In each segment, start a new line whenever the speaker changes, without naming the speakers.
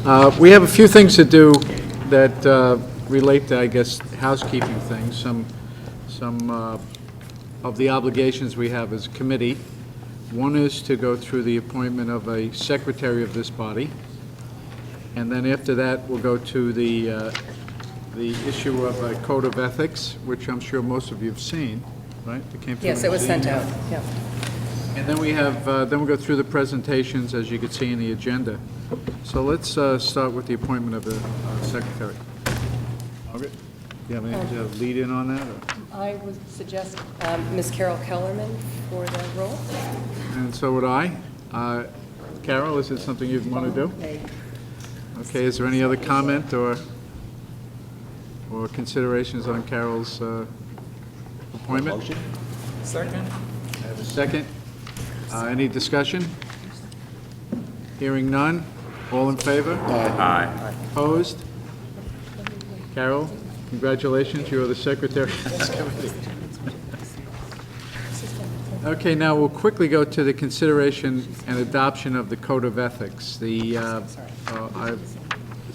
We have a few things to do that relate to, I guess, housekeeping things, some of the obligations we have as a committee. One is to go through the appointment of a secretary of this body, and then after that, we'll go to the issue of a code of ethics, which I'm sure most of you have seen, right? It came through.
Yes, it was sent out, yeah.
And then we have, then we'll go through the presentations, as you can see in the agenda. So let's start with the appointment of the secretary. Margaret, do you have any to lead in on that? Or?
I would suggest Ms. Carol Kellerman for the role.
And so would I. Carol, is it something you'd want to do? Okay, is there any other comment or considerations on Carol's appointment?
Motion?
Second.
I have a second. Any discussion? Hearing none. All in favor?
Aye.
Opposed? Carol, congratulations, you are the secretary of this committee. Okay, now we'll quickly go to the consideration and adoption of the Code of Ethics. It's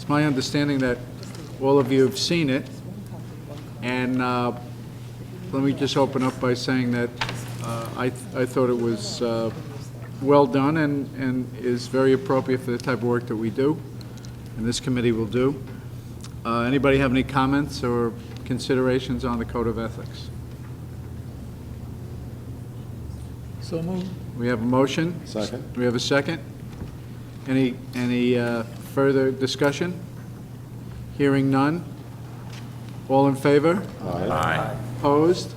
my understanding that all of you have seen it, and let me just open up by saying that I thought it was well done and is very appropriate for the type of work that we do, and this committee will do. Anybody have any comments or considerations on the Code of Ethics?
So moved.
We have a motion.
Second.
Do we have a second? Any further discussion? Hearing none. All in favor?
Aye.
Opposed?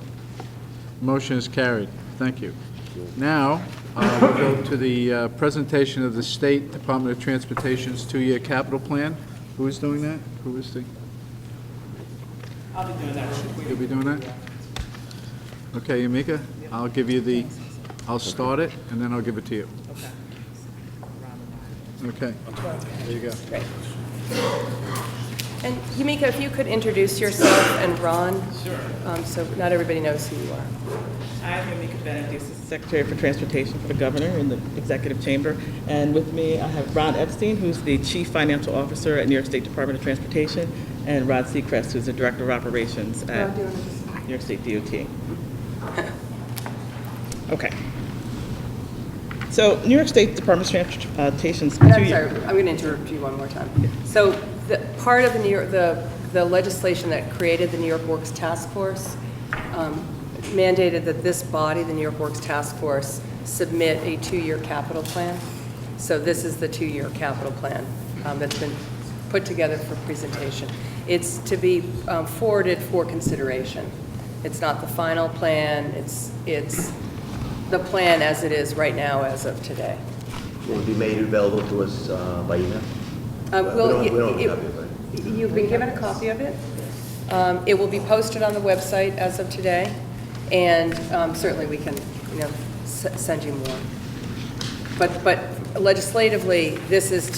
Motion is carried. Thank you. Now, we'll go to the presentation of the State Department of Transportation's two-year capital plan. Who is doing that? Who is the?
I'll be doing that real quick.
You'll be doing that? Okay, Yumika, I'll give you the, I'll start it, and then I'll give it to you. Okay. There you go.
Great. And Yumika, if you could introduce yourself and Ron.
Sure.
So not everybody knows who you are.
I'm Yumika Benedict, Assistant Secretary for Transportation for the Governor in the Executive Chamber. And with me, I have Ron Epstein, who's the Chief Financial Officer at New York State Department of Transportation, and Rod Seacrest, who's the Director of Operations at New York State DOT. Okay. So New York State Department of Transportation's
And I'm sorry, I'm going to interrupt you one more time. So the part of the New York, the legislation that created the New York Works Task Force mandated that this body, the New York Works Task Force, submit a two-year capital plan. So this is the two-year capital plan that's been put together for presentation. It's to be forwarded for consideration. It's not the final plan. It's the plan as it is right now, as of today.
Will it be made available to us by email?
Well,
we don't have a copy of it.
you've been given a copy of it. It will be posted on the website as of today, and certainly we can, send you more. But legislatively, this is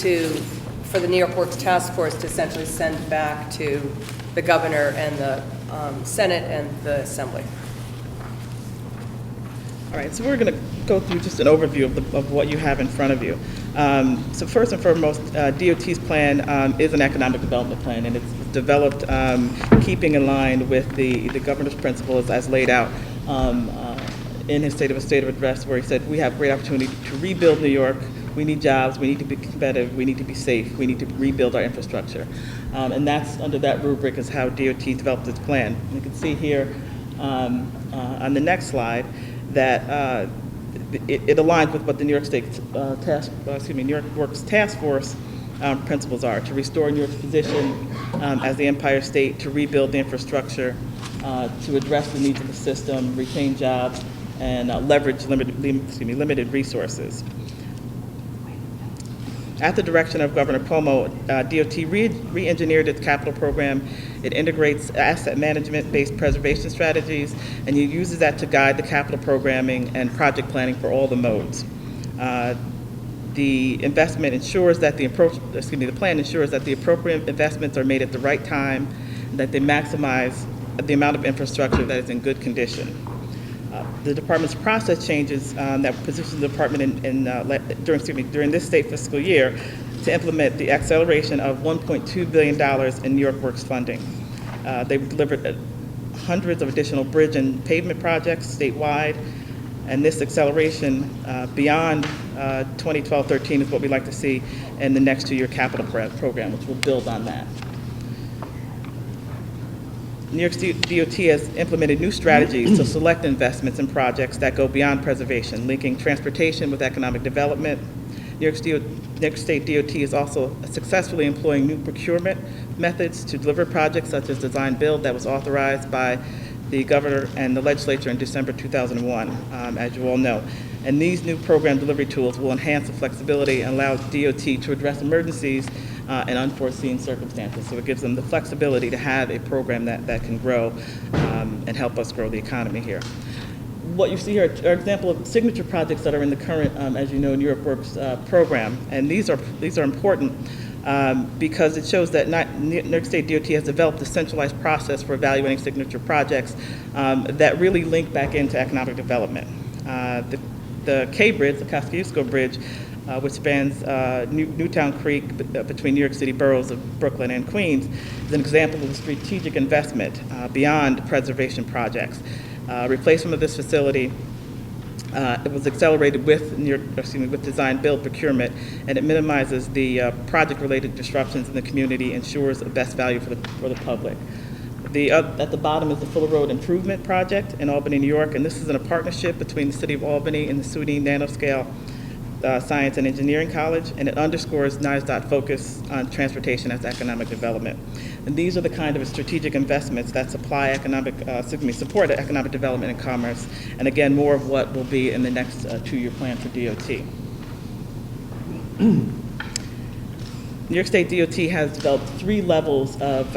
for the New York Works Task Force to essentially send back to the governor and the Senate and the Assembly.
All right, so we're going to go through just an overview of what you have in front of you. So first and foremost, DOT's plan is an economic development plan, and it's developed keeping in line with the governor's principles as laid out in his State of Address, where he said, we have great opportunity to rebuild New York. We need jobs, we need to be competitive, we need to be safe, we need to rebuild our infrastructure. And that's under that rubric is how DOT developed its plan. You can see here on the next slide that it aligns with what the New York State New York Works Task Force principles are: to restore New York's position as the Empire State, to rebuild the infrastructure, to address the needs of the system, retain jobs, and leverage limited resources. At the direction of Governor Cuomo, DOT re-engineered its capital program. It integrates asset management-based preservation strategies, and it uses that to guide the capital programming and project planning for all the modes. The investment ensures that the plan ensures that the appropriate investments are made at the right time, and that they maximize the amount of infrastructure that is in good condition. The department's process changes that position the department during this state fiscal year to implement the acceleration of $1.2 billion in New York Works funding. They've delivered hundreds of additional bridge and pavement projects statewide, and this acceleration beyond 2012-13 is what we'd like to see in the next 2-year capital program, which will build on that. New York State DOT has implemented new strategies to select investments and projects that go beyond preservation, linking transportation with economic development. New York State DOT is also successfully employing new procurement methods to deliver projects such as design build that was authorized by the governor and the legislature in December 2001, as you all know. And these new program delivery tools will enhance the flexibility and allow DOT to address emergencies and unforeseen circumstances. So it gives them the flexibility to have a program that can grow and help us grow the economy here. What you see here are example of signature projects that are in the current, as you know, New York Works program. And these are important because it shows that New York State DOT has developed a centralized process for evaluating signature projects that really link back into economic development. The K Bridge, the Kosciuszko Bridge, which spans Newtown Creek between New York City boroughs of Brooklyn and Queens, is an example of a strategic investment beyond preservation projects. Replacement of this facility, it was accelerated with design build procurement, and it minimizes the project-related disruptions in the community, ensures the best value for the public. At the bottom is the Fuller Road Improvement Project in Albany, New York, and this is in a partnership between the City of Albany and the SUNY Nanoscale Science and Engineering College, and it underscores NYSDOT focus on transportation as economic development. And these are the kind of strategic investments that support economic development and commerce, and again, more of what will be in the next 2-year plan for DOT. New York State DOT has developed 3 levels of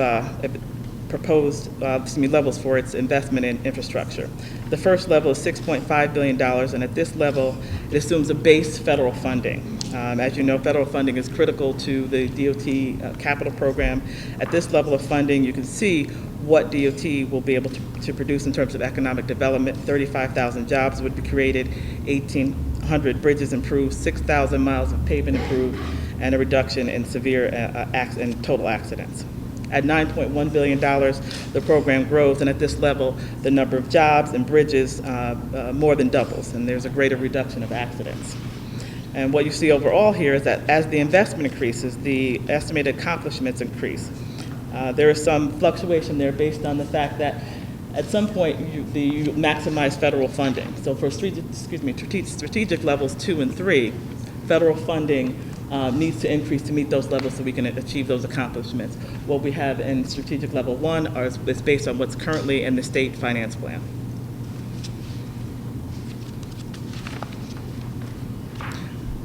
levels for its investment in infrastructure. The first level is $6.5 billion, and at this level, it assumes a base federal funding. As you know, federal funding is critical to the DOT capital program. At this level of funding, you can see what DOT will be able to produce in terms of economic development. 35,000 jobs would be created, 1,800 bridges improved, 6,000 miles of pavement improved, and a reduction in severe and total accidents. At $9.1 billion, the program grows, and at this level, the number of jobs and bridges more than doubles, and there's a greater reduction of accidents. And what you see overall here is that as the investment increases, the estimated accomplishments increase. There is some fluctuation there based on the fact that at some point you maximize federal funding. So for strategic levels 2 and 3, federal funding needs to increase to meet those levels so we can achieve those accomplishments. What we have in strategic level 1 is based on what's currently in the state finance plan.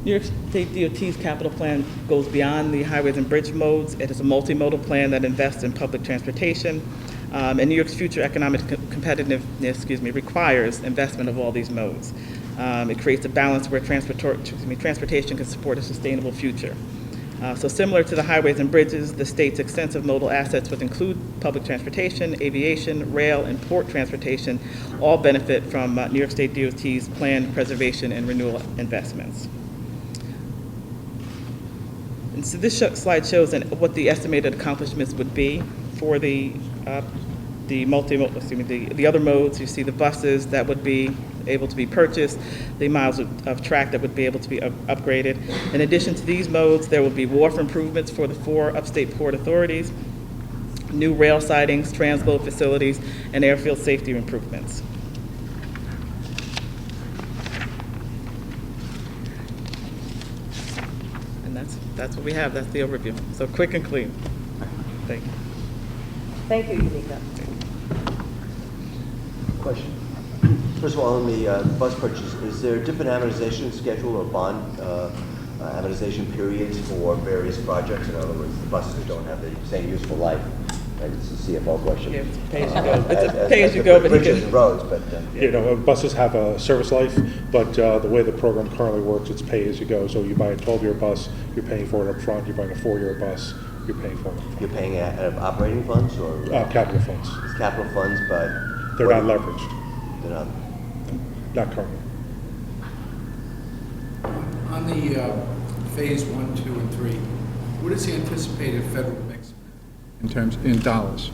New York State DOT's capital plan goes beyond the highways and bridge modes. It is a multimodal plan that invests in public transportation. And New York's future economic competitiveness, requires investment of all these modes. It creates a balance where transportation can support a sustainable future. So similar to the highways and bridges, the state's extensive modal assets would include public transportation, aviation, rail, and port transportation, all benefit from New York State DOT's planned preservation and renewal investments. And so this slide shows what the estimated accomplishments would be for the other modes. You see the buses that would be able to be purchased, the miles of track that would be able to be upgraded. In addition to these modes, there will be wharf improvements for the 4 upstate port authorities, new rail sidings, transload facilities, and airfield safety improvements. And that's what we have. That's the overview. So quick and clean. Thank you.
Thank you, Unica.
Question. First of all, on the bus purchase, is there a different amortization schedule or bond amortization periods for various projects? In other words, the buses that don't have the same useful life. Right, it's a CFO question.
Yeah, it's pay-as-you-go. It's a pay-as-you-go, but
bridges and roads, but
buses have a service life, but the way the program currently works, it's pay-as-you-go. So you buy a 12-year bus, you're paying for it up front. You're buying a 4-year bus, you're paying for it up front.
you're paying out of operating funds or
Capital funds.
it's capital funds, but
They're not leveraged,
they're not.
not currently.
On the
phase 1, 2, and 3, what is the anticipated federal mix in dollars?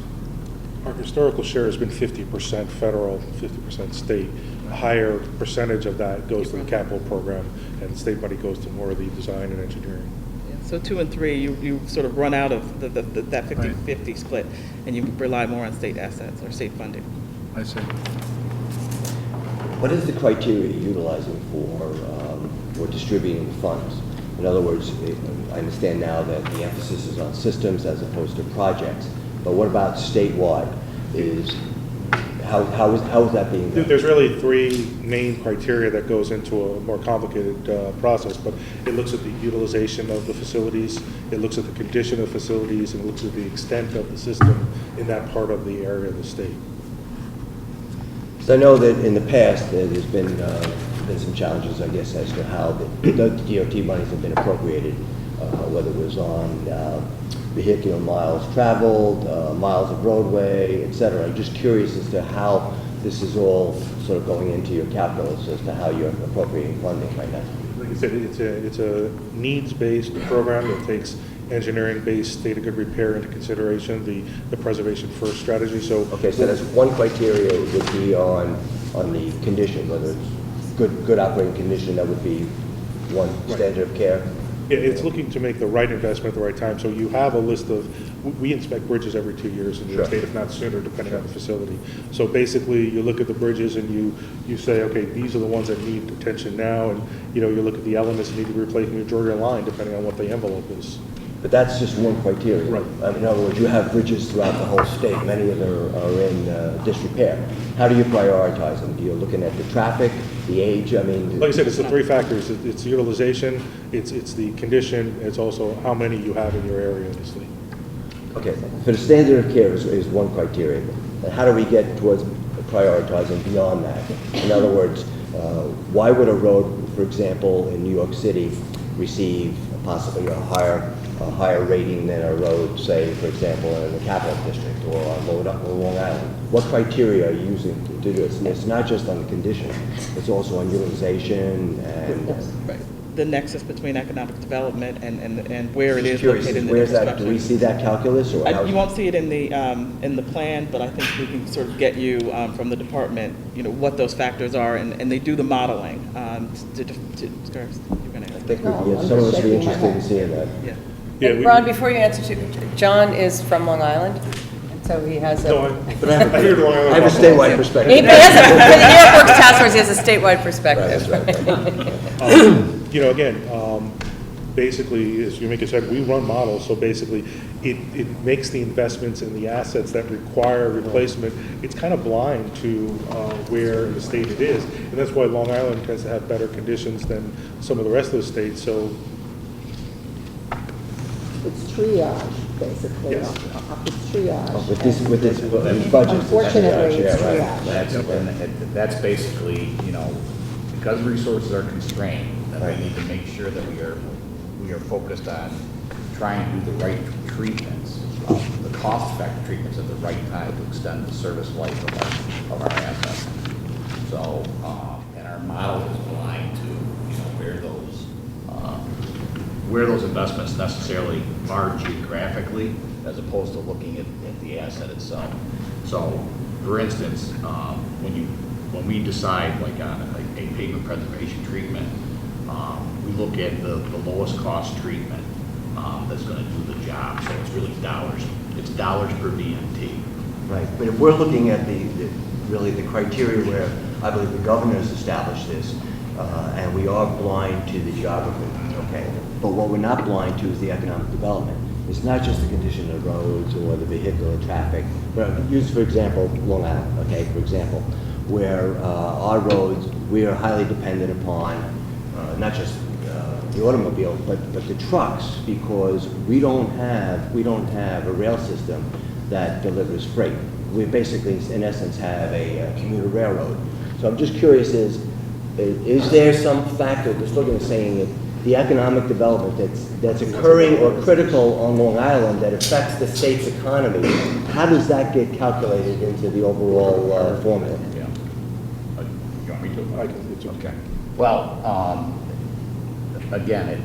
Our historical share has been 50% federal, 50% state. A higher percentage of that goes to the capital program, and state money goes to more of the design and engineering.
Yeah, so 2 and 3, you sort of run out of that 50-50 split, and you rely more on state assets or state funding.
I see.
What is the criteria you're utilizing for distributing the funds? In other words, I understand now that the emphasis is on systems as opposed to projects, but what about statewide? How is that being done?
There's really 3 main criteria that goes into a more complicated process, but it looks at the utilization of the facilities, it looks at the condition of facilities, and it looks at the extent of the system in that part of the area of the state.
So I know that in the past, there's been some challenges, I guess, as to how the DOT monies have been appropriated, whether it was on vehicular miles traveled, miles of roadway, et cetera. I'm just curious as to how this is all sort of going into your calculus as to how you're appropriating funding right now.
Like I said, it's a needs-based program that takes engineering-based state of good repair into consideration, the preservation first strategy. So
Okay, so that's one criteria would be on the condition, whether it's good operating condition, that would be one standard of care.
it's looking to make the right investment at the right time. So you have a list of, we inspect bridges every 2 years in New York
Sure.
State, if not sooner, depending on the facility. So basically, you look at the bridges and you say, okay, these are the ones that need attention now, and you look at the elements that need to be replaced, and you draw your line depending on what the envelope is.
But that's just one criteria.
Right.
I mean, in other words, you have bridges throughout the whole state. Many of them are in disrepair. How do you prioritize them? You're looking at the traffic, the age, I mean...
Like I said, it's the 3 factors. It's utilization, it's the condition, it's also how many you have in your area in the state.
Okay, so the standard of care is one criteria. And how do we get towards prioritizing beyond that? In other words, why would a road, for example, in New York City, receive possibly a higher rating than a road, say, for example, in the Capital District or on Long Island? What criteria are you using to do this? And it's not just on the condition, it's also on utilization and...
Right. The nexus between economic development and where it is
Curious,
located in the
where's that?
infrastructure.
Do we see that calculus, or how?
You won't see it in the plan, but I think we can sort of get you from the department, what those factors are, and they do the modeling.
I think some of us would be interested in seeing that.
Yeah.
Yeah,
And Ron, before you answer, John is from Long Island, and so he has a...
But I have a statewide perspective.
He has a, for the New York Works Task Force, he has a statewide perspective.
Right.
Again, basically, as Yumika said, we run models, so basically, it makes the investments in the assets that require replacement, it's kind of blind to where in the state it is. And that's why Long Island tends to have better conditions than some of the rest of the states, so.
It's triage, basically.
Yes.
It's triage.
With this budget.
Unfortunately, it's
right.
triage.
That's basically, because resources are constrained, then we need to make sure that we are focused on trying to do the right treatments, the cost-effective treatments at the right time to extend the service life of our assets. So, and our model is blind to, where those investments necessarily are geographically, as opposed to looking at the asset itself. So, for instance, when we decide, like on a pavement preservation treatment, we look at the lowest cost treatment that's going to do the job. So it's really dollars. It's dollars per VMT.
Right, but if we're looking at really the criteria where I believe the governor has established this, and we are blind to the geography, okay? But what we're not blind to is the economic development. It's not just the condition of roads or the vehicular traffic. But use, for example, Long Island, okay, for example, where our roads, we are highly dependent upon not just the automobile, but the trucks, because we don't have a rail system that delivers freight. We basically, in essence, have a commuter railroad. So I'm just curious, is there some factor, just looking and saying that the economic development that's occurring or critical on Long Island that affects the state's economy, how does that get calculated into the overall formula?
Yeah. You want me to?
I can, it's okay.
Well, again,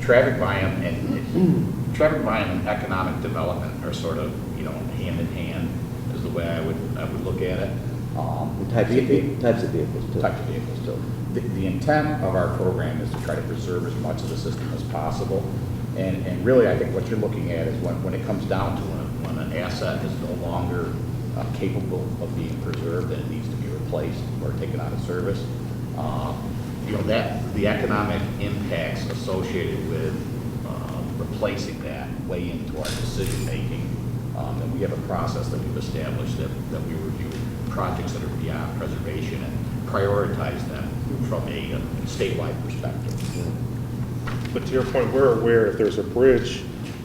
traffic volume and economic development are sort of, hand in hand, is the way I would look at it.
Types of vehicles, too.
Types of vehicles, too. The intent of our program is to try to preserve as much of the system as possible. And really, I think what you're looking at is when it comes down to when an asset is no longer capable of being preserved and it needs to be replaced or taken out of service, that the economic impacts associated with replacing that weigh into our decision making. And we have a process that we've established that we review projects that are beyond preservation and prioritize them from a statewide perspective.
But to your point, we're aware if there's a bridge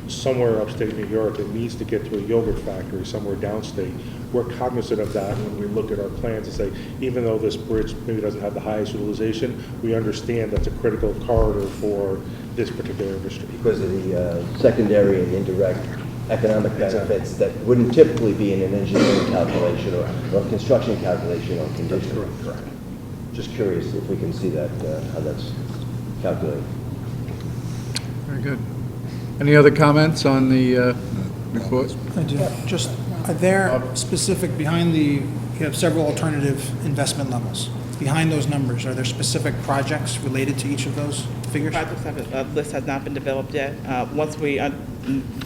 somewhere upstate New York that needs to get to a yogurt factory somewhere downstate, we're cognizant of that when we look at our plans and say, even though this bridge maybe doesn't have the highest utilization, we understand that's a critical corridor for this particular industry.
Because of the secondary and indirect economic benefits that wouldn't typically be in an engineering calculation or construction calculation or condition.
Correct.
Just curious if we can see that, how that's calculated.
Very good. Any other comments on the report?
I do. Just, are there specific, behind you have several alternative investment levels. Behind those numbers, are there specific projects related to each of those figures?
Projects list has not been developed yet. Once we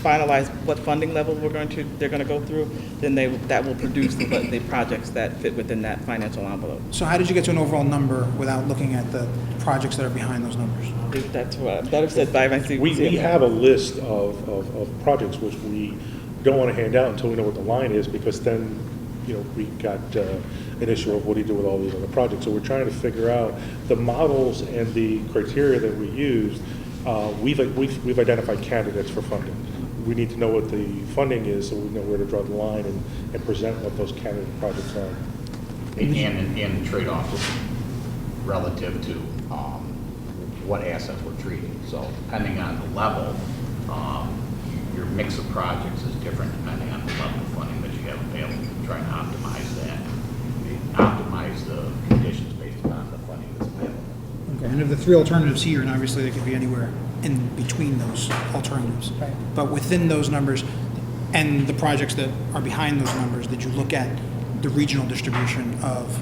finalize what funding level they're going to go through, then that will produce the projects that fit within that financial envelope.
So how did you get to an overall number without looking at the projects that are behind those numbers?
That's what better said by my
We have a list of projects which we don't want to hand out until we know what the line is, because then, we got an issue of what do you do with all these other projects. So we're trying to figure out the models and the criteria that we use. We've identified candidates for funding. We need to know what the funding is so we know where to draw the line and present what those candidate projects are.
And trade-offs relative to what assets we're treating. So depending on the level, your mix of projects is different depending on the level of funding that you have available. Trying to optimize the conditions based upon the funding that's available.
Okay, and of the three alternatives here, and obviously they could be anywhere in between those alternatives. Right. But within those numbers and the projects that are behind those numbers, did you look at the regional distribution of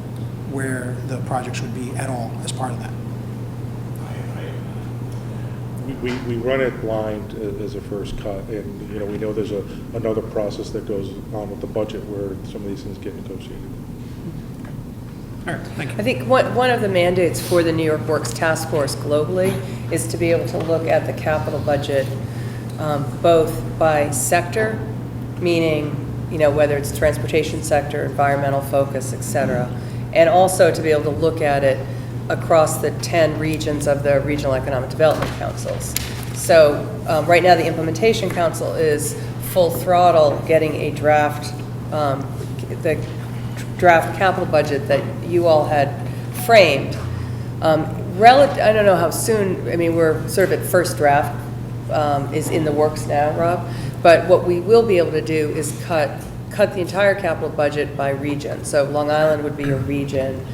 where the projects would be at all as part of that?
We run it blind as a first cut, and we know there's another process that goes on with the budget where some of these things get negotiated.
All right, thank you.
I think one of the mandates for the New York Works Task Force globally is to be able to look at the capital budget both by sector, meaning, whether it's transportation sector, environmental focus, et cetera, and also to be able to look at it across the 10 regions of the Regional Economic Development Councils. So right now the Implementation Council is full throttle getting a draft, the draft capital budget that you all had framed. I don't know how soon, we're sort of at first draft, is in the works now, Rob, but what we will be able to do is cut the entire capital budget by region. So Long Island would be a region,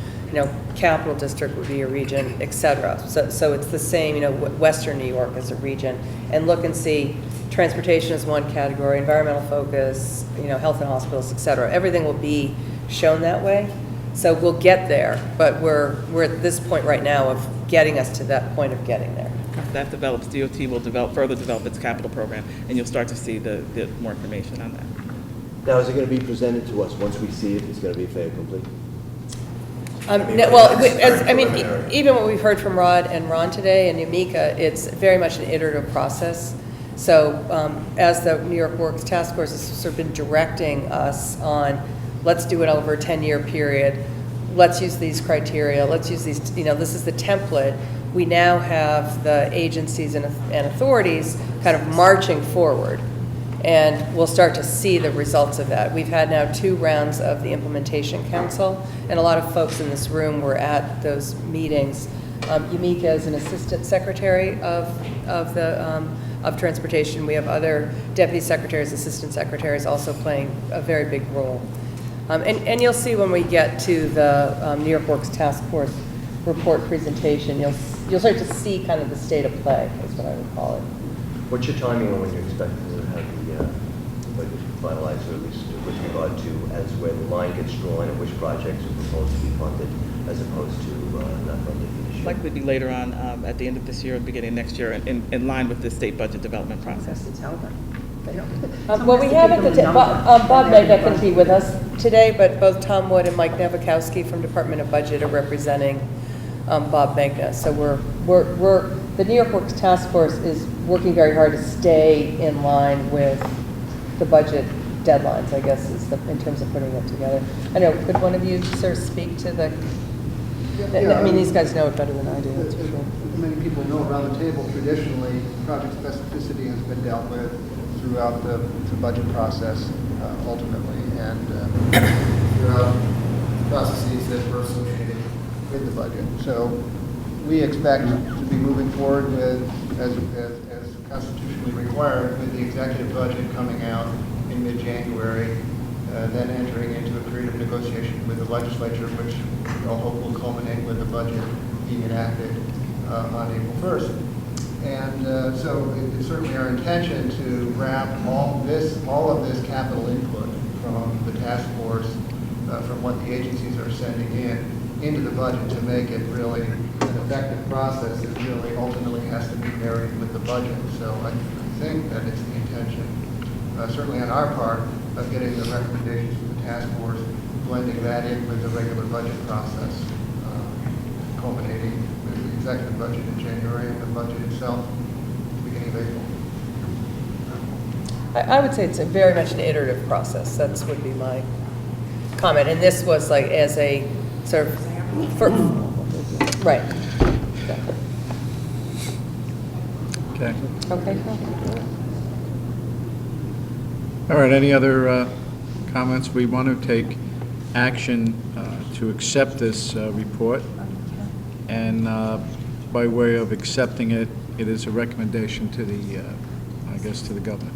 Capital District would be a region, et cetera. So it's the same, Western New York as a region, and look and see transportation is one category, environmental focus, health and hospitals, et cetera. Everything will be shown that way. So we'll get there, but we're at this point right now of getting us to that point of getting there.
That develops, DOT will further develop its capital program, and you'll start to see the more information on that.
Now, is it going to be presented to us once we see it? It's going to be fait accompli?
Even what we've heard from Rod and Ron today and Yumika, it's very much an iterative process. So as the New York Works Task Force has sort of been directing us on, let's do it over a 10-year period, let's use these criteria, let's use these, this is the template. We now have the agencies and authorities kind of marching forward, and we'll start to see the results of that. We've had now 2 rounds of the Implementation Council, and a lot of folks in this room were at those meetings. Yumika is an assistant secretary of transportation. We have other deputy secretaries, assistant secretaries also playing a very big role. And you'll see when we get to the New York Works Task Force report presentation, you'll start to see kind of the state of play, is what I would call it.
What's your timing on when you expect to have the budget finalized, or at least with regard to as where the line gets drawn and which projects are proposed to be funded as opposed to not funded this year?
Likely be later on, at the end of this year or beginning of next year, in line with the state budget development process.
To tell them. They don't-
Well, we
Someone
have
has
at
to
the,
give them a number.
Bob Navigant couldn't be with us today, but both Tom Wood and Mike Navakowski from Department of Budget are representing Bob Navigant. So the New York Works Task Force is working very hard to stay in line with the budget deadlines, I guess, in terms of putting it together. I know, could one of you sort of speak to the, I mean, these guys know it better than I do, that's for sure.
As many people know around the table, traditionally, project specificity has been dealt with throughout the budget process ultimately, and throughout processes that were associated with the budget. So we expect to be moving forward with, as constitutionally required, with the executive budget coming out in mid-January, then entering into a period of negotiation with the legislature, which we all hope will culminate with the budget being enacted on April 1st. And so it's certainly our intention to wrap all of this capital input from the task force, from what the agencies are sending into the budget to make it really an effective process that really ultimately has to be married with the budget. So I think that it's the intention, certainly on our part, of getting the recommendations from the task force, blending that in with the regular budget process, culminating with the executive budget in January and the budget itself beginning of April.
I would say it's very much an iterative process. That would be my comment. And this was like as a sort of, right.
Okay.
Okay.
All right, any other comments? We want to take action to accept this report, and by way of accepting it, it is a recommendation to the, I guess, to the governor.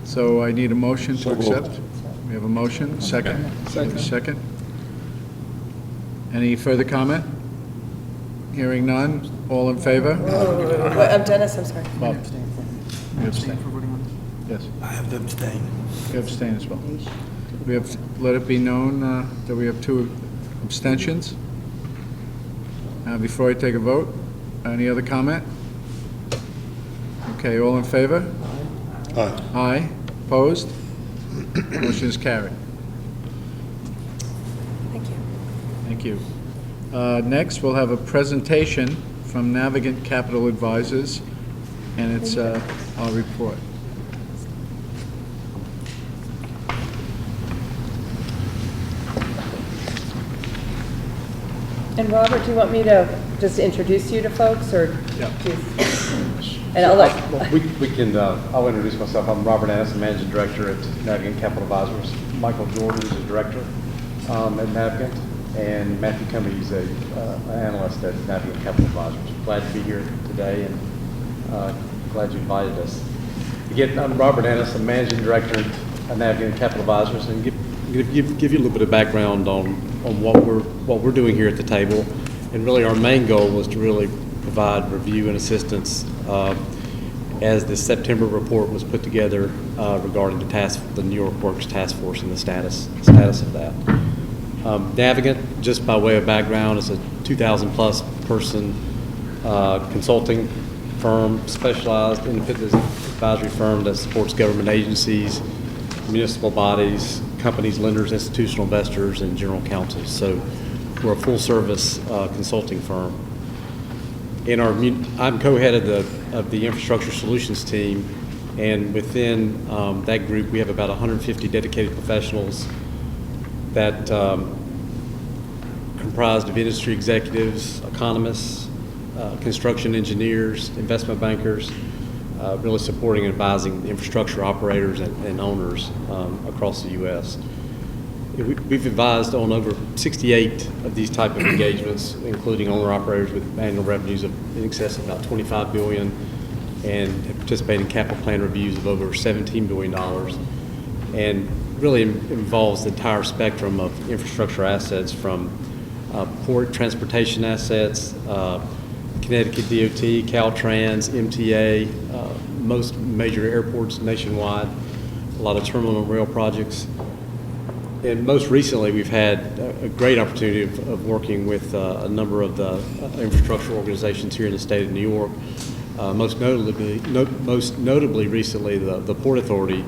So I need a motion to accept. We have a motion, second? Second. Any further comment? Hearing none, all in favor?
I'm Dennis, I'm sorry.
Bob? You abstain?
For voting on this?
Yes.
I have to abstain.
You abstain as well. We have, let it be known that we have 2 abstentions. Before I take a vote, any other comment? Okay, all in favor?
Aye.
Aye. Opposed? Motion is carried.
Thank you.
Thank you. Next, we'll have a presentation from Navigant Capital Advisors, and it's our report.
And Robert, do you want me to just introduce you to folks, or?
Yeah.
And I'll let,
Well, we can, I'll introduce myself. I'm Robert Annis, Managing Director at Navigant Capital Advisors. Michael Jordan is the Director at Navigant, and Matthew Cummey is an analyst at Navigant Capital Advisors. Glad to be here today, and glad you invited us. Again, I'm Robert Annis, I'm Managing Director at Navigant Capital Advisors, and give you a little bit of background on what we're doing here at the table. And really, our main goal was to really provide review and assistance as the September report was put together regarding the New York Works Task Force and the status of that. Navigant, just by way of background, is a 2,000-plus person consulting firm, specialized independent advisory firm that supports government agencies, municipal bodies, companies, lenders, institutional investors, and general counsels. So we're a full-service consulting firm. I'm co-head of the infrastructure solutions team, and within that group, we have about 150 dedicated professionals that comprised of industry executives, economists, construction engineers, investment bankers, really supporting and advising infrastructure operators and owners across the U.S. We've advised on over 68 of these type of engagements, including owner-operators with annual revenues of in excess of about $25 billion, and have participated in capital plan reviews of over $17 billion, and really involves the entire spectrum of infrastructure assets, from
port transportation assets, Connecticut DOT, Caltrans, MTA, most major airports nationwide, a lot of terminal and rail projects. And most recently, we've had a great opportunity of working with a number of the infrastructure organizations here in the state of New York. Most notably recently, the Port Authority,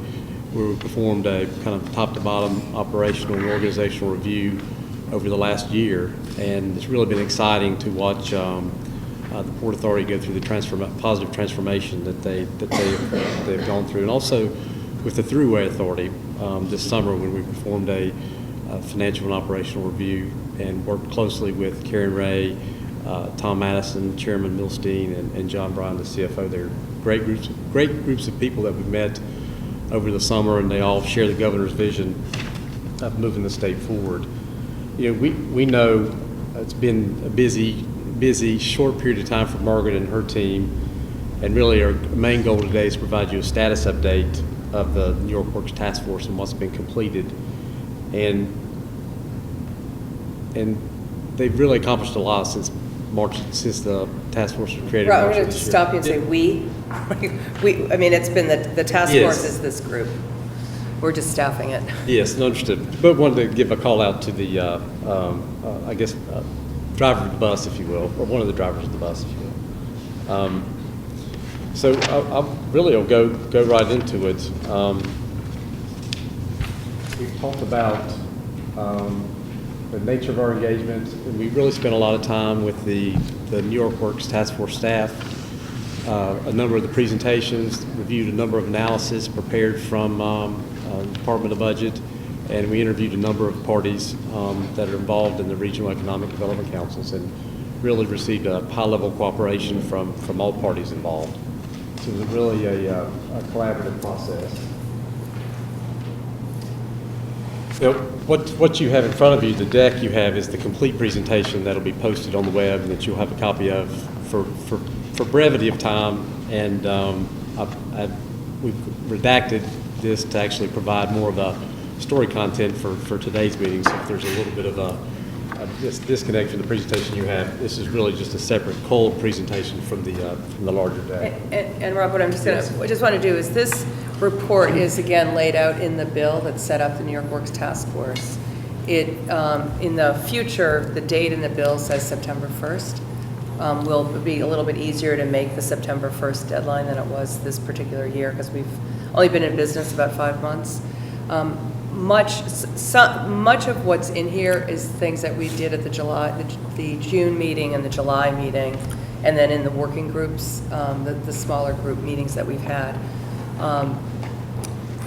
where we performed a kind of top-to-bottom operational and organizational review over the last year. And it's really been exciting to watch the Port Authority go through the positive transformation that they've gone through. And also with the Thruway Authority this summer, when we performed a financial and operational review and worked closely with Karen Ray, Tom Madison, Chairman Milstein, and John Bryan, the CFO. They're great groups of people that we met over the summer, and they all share the governor's vision of moving the state forward. You know, we know it's been a busy, short period of time for Margaret and her team, and really our main goal today is to provide you a status update of the New York Works Task Force and what's been completed. And they've really accomplished a lot since the task force was created.
I'm going to stop you and say we. I mean, it's been the task
Yes.
force is this group. We're just staffing it.
Yes, understood. But wanted to give a call out to the, driver of the bus, if you will, or one of the drivers of the bus, if you will. So I'll go right into it. We've talked about the nature of our engagement, and we really spent a lot of time with the New York Works Task Force staff, a number of the presentations, reviewed a number of analysis prepared from Department of Budget, and we interviewed a number of parties that are involved in the Regional Economic Development Councils, and really received a high-level cooperation from all parties involved. So it was really a collaborative process. So what you have in front of you, the deck you have, is the complete presentation that'll be posted on the web and that you'll have a copy of for brevity of time. And we've redacted this to actually provide more of a story content for today's meeting. So if there's a little bit of a disconnect from the presentation you have, this is really just a separate cold presentation from the larger deck.
And Rob, what I just want to do is this report is again laid out in the bill that set up the New York Works Task Force. It in the future, the date in the bill says September 1st. Will be a little bit easier to make the September 1st deadline than it was this particular year because we've only been in business about 5 months. Much of what's in here is things that we did at the June meeting and the July meeting, and then in the working groups, the smaller group meetings that we've had.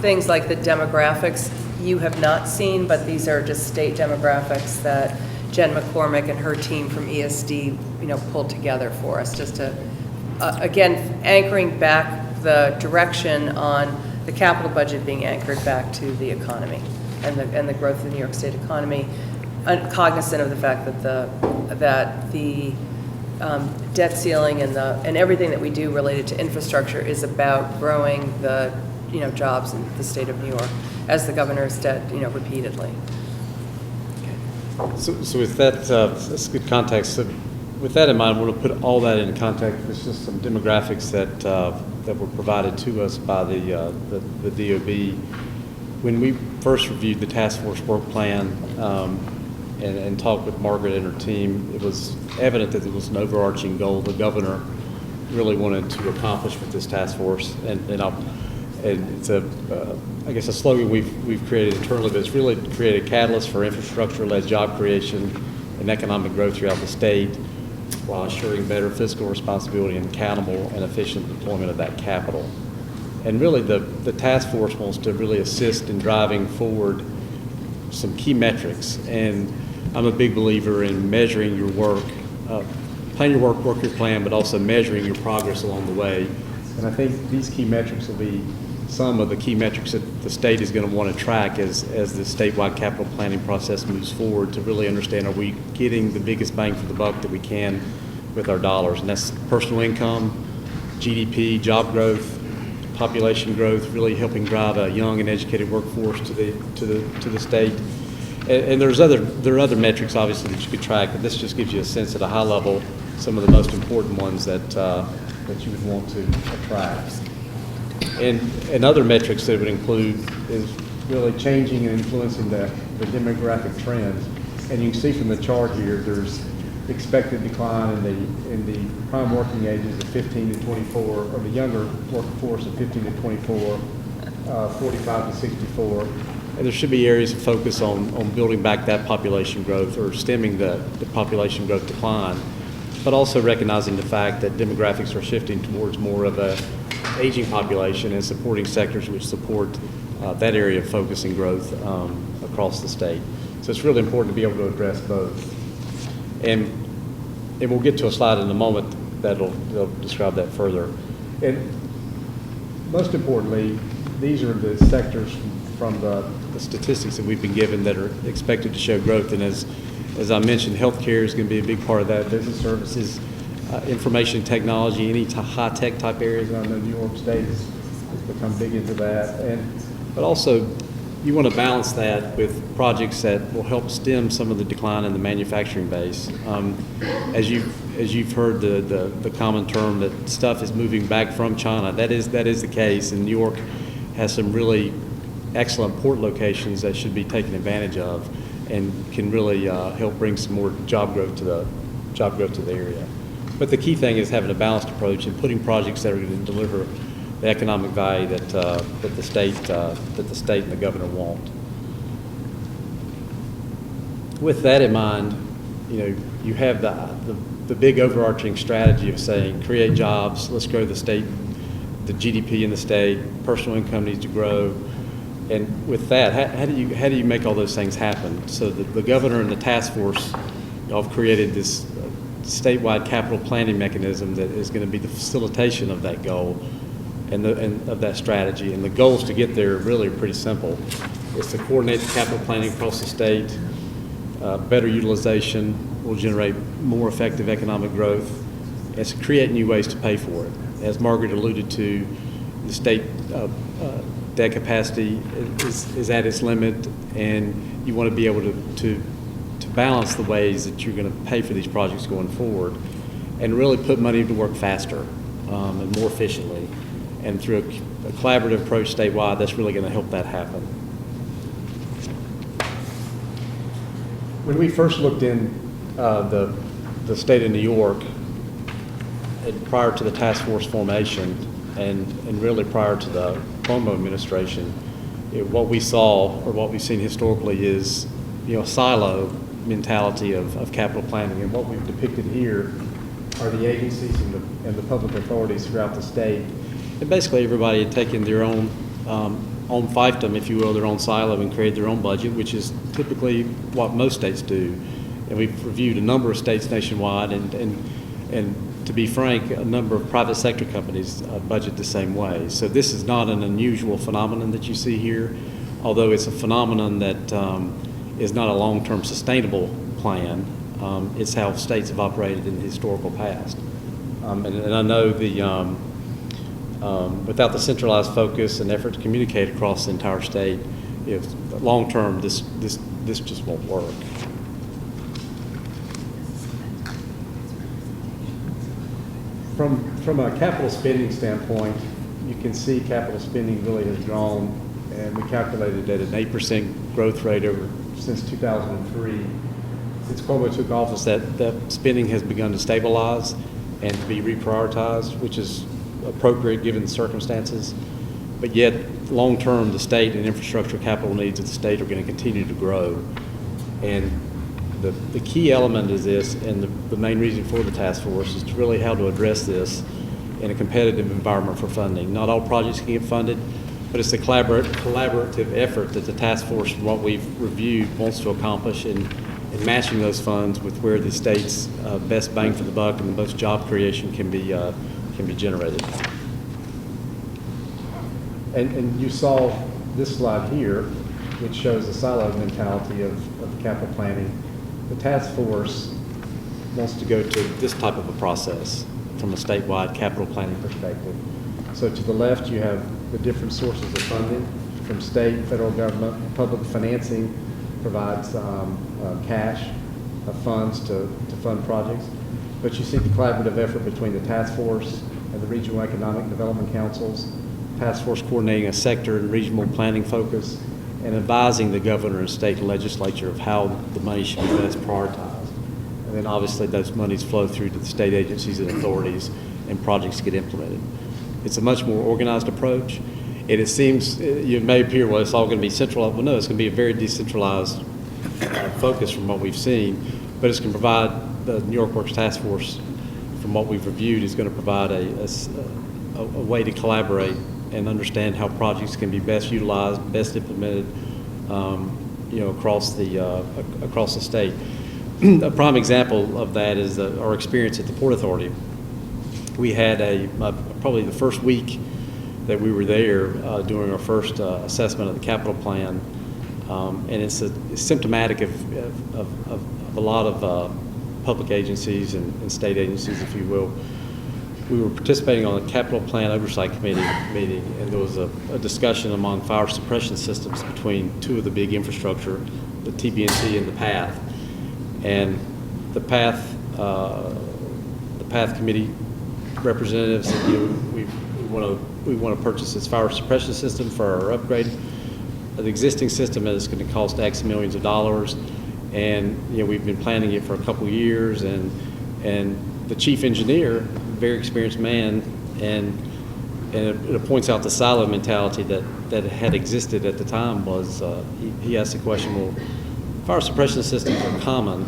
Things like the demographics you have not seen, but these are just state demographics that Jen McCormick and her team from ESD, pulled together for us, just to, again, anchoring back the direction on the capital budget being anchored back to the economy and the growth of the New York State economy, cognizant of the fact that the debt ceiling and everything that we do related to infrastructure is about growing the jobs in the state of New York, as the governor has said repeatedly.
So with that, that's good context. So with that in mind, we're going to put all that into context. There's just some demographics that were provided to us by the DOB. When we first reviewed the task force work plan and talked with Margaret and her team, it was evident that there was an overarching goal the governor really wanted to accomplish with this task force. And it's I guess a slogan we've created internally, but it's really to create a catalyst for infrastructure-led job creation and economic growth throughout the state, while ensuring better fiscal responsibility and accountable and efficient deployment of that capital. And really the task force wants to really assist in driving forward some key metrics. And I'm a big believer in measuring your work, plan your work your plan, but also measuring your progress along the way. And I think these key metrics will be some of the key metrics that the state is going to want to track as the statewide capital planning process moves forward, to really understand, are we getting the biggest bang for the buck that we can with our dollars? And that's personal income, GDP, job growth, population growth, really helping drive a young and educated workforce to the state. And there are other metrics, obviously, that you could track, but this just gives you a sense at a high level, some of the most important ones that you would want to track. And other metrics that it would include is really changing and influencing the demographic trends. And you can see from the chart here, there's expected decline in the prime working ages of 15 to 24, or the younger workforce of 15 to 24, 45 to 64. And there should be areas of focus on building back that population growth or stemming the population growth decline, but also recognizing the fact that demographics are shifting towards more of a aging population and supporting sectors which support that area of focus and growth across the state. So it's really important to be able to address both. And we'll get to a slide in a moment that'll describe that further. And most importantly, these are the sectors from the statistics that we've been given that are expected to show growth. And as I mentioned, healthcare is going to be a big part of that, business services, information technology, any high-tech type areas. And I know New York State has become big into that. But also, you want to balance that with projects that will help stem some of the decline in the manufacturing base. As you've heard the common term that stuff is moving back from China, that is the case, and New York has some really excellent port locations that should be taken advantage of and can really help bring some more job growth to the area. But the key thing is having a balanced approach and putting projects that are going to deliver the economic value that the state and the governor want. With that in mind, you have the big overarching strategy of saying create jobs, let's grow the state, the GDP in the state, personal income needs to grow. And with that, how do you make all those things happen? So the governor and the task force have created this statewide capital planning mechanism that is going to be the facilitation of that goal and of that strategy. And the goals to get there really are pretty simple. It's to coordinate the capital planning across the state. Better utilization will generate more effective economic growth. It's to create new ways to pay for it. As Margaret alluded to, the state debt capacity is at its limit, and you want to be able to balance the ways that you're going to pay for these projects going forward and really put money to work faster and more efficiently. And through a collaborative approach statewide, that's really going to help that happen. When we first looked in the state of New York, and prior to the task force formation, and really prior to the Cuomo administration, what we saw, or what we've seen historically, is a silo mentality of capital planning. And what we've depicted here are the agencies and the public authorities throughout the state. And basically everybody had taken their own fiefdom, if you will, their own silo, and created their own budget, which is typically what most states do. And we've reviewed a number of states nationwide, and to be frank, a number of private sector companies budget the same way. So this is not an unusual phenomenon that you see here, although it's a phenomenon that is not a long-term sustainable plan. It's how states have operated in the historical past. And I know without the centralized focus and effort to communicate across the entire state, long-term, this just won't work. From a capital spending standpoint, you can see capital spending really has grown, and we calculated at an 8% growth rate since 2003. Since Cuomo took office, that spending has begun to stabilize and to be reprioritized, which is appropriate given the circumstances. But yet, long-term, the state and infrastructure capital needs of the state are going to continue to grow. And the key element is this, and the main reason for the task force is to really how to address this in a competitive environment for funding. Not all projects can get funded, but it's a collaborative effort that the task force, from what we've reviewed, wants to accomplish in matching those funds with where the state's best bang for the buck and the most job creation can be generated. And you saw this slide here, which shows the silo mentality of capital planning. The task force wants to go to this type of a process from a statewide capital planning perspective. So to the left, you have the different sources of funding from state, federal government, public financing, provides cash, funds to fund projects. But you see the collaborative effort between the task force and the regional economic development councils, task force coordinating a sector and regional planning focus, and advising the governor and state legislature of how the money should be best prioritized. And then obviously those monies flow through to the state agencies and authorities and projects get implemented. It's a much more organized approach. And it seems, it may appear, well, it's all going to be centralized. Well, no, it's going to be a very decentralized focus from what we've seen, but it's going to provide, the New York Works Task Force, from what we've reviewed, is going to provide a way to collaborate and understand how projects can be best utilized, best implemented, across the state. A prime example of that is our experience at the Port Authority. We had probably the first week that we were there doing our first assessment of the capital plan, and it's symptomatic of a lot of public agencies and state agencies, if you will. We were participating on a capital plan oversight committee meeting, and there was a discussion among fire suppression systems between two of the big infrastructure, the TB&T and the PATH. And the PATH committee representatives said, we want to purchase this fire suppression system for our upgrade. The existing system is going to cost X millions of dollars, and we've been planning it for a couple of years, and the chief engineer, very experienced man, and it points out the silo mentality that had existed at the time was, he asked the question, well, fire suppression systems are common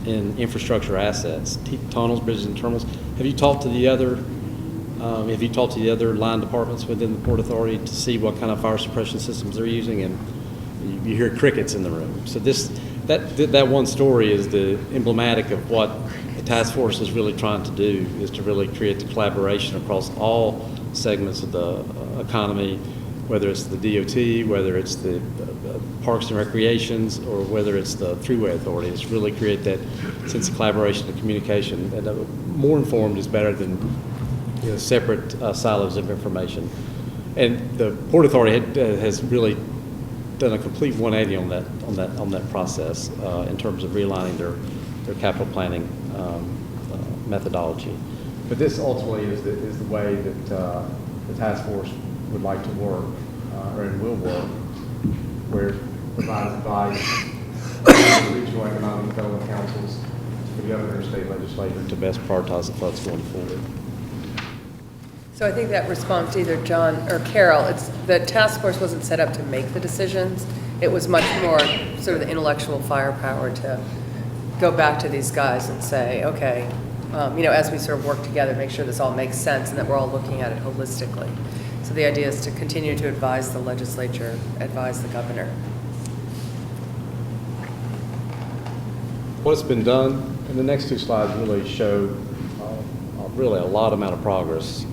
in infrastructure assets, tunnels, bridges, and terminals. Have you talked to the other line departments within the Port Authority to see what kind of fire suppression systems they're using? And you hear crickets in the room. So that one story is the emblematic of what the task force is really trying to do, is to really create the collaboration across all segments of the economy, whether it's the DOT, whether it's the Parks and Recreations, or whether it's the Freeway Authority. It's really create that sense of collaboration and communication. And more informed is better than separate silos of information. And the Port Authority has really done a complete 180 on that process in terms of realigning their capital planning methodology. But this ultimately is the way that the task force would like to work, and will work, where it provides advice to the regional economic development councils, to the governor and state legislature to best prioritize the funds going forward.
So I think that response to either John or Carol, the task force wasn't set up to make the decisions. It was much more sort of the intellectual firepower to go back to these guys and say, okay, as we sort of work together, make sure this all makes sense and that we're all looking at it holistically. So the idea is to continue to advise the legislature, advise the governor.
What's been done, and the next two slides really show really a lot amount of progress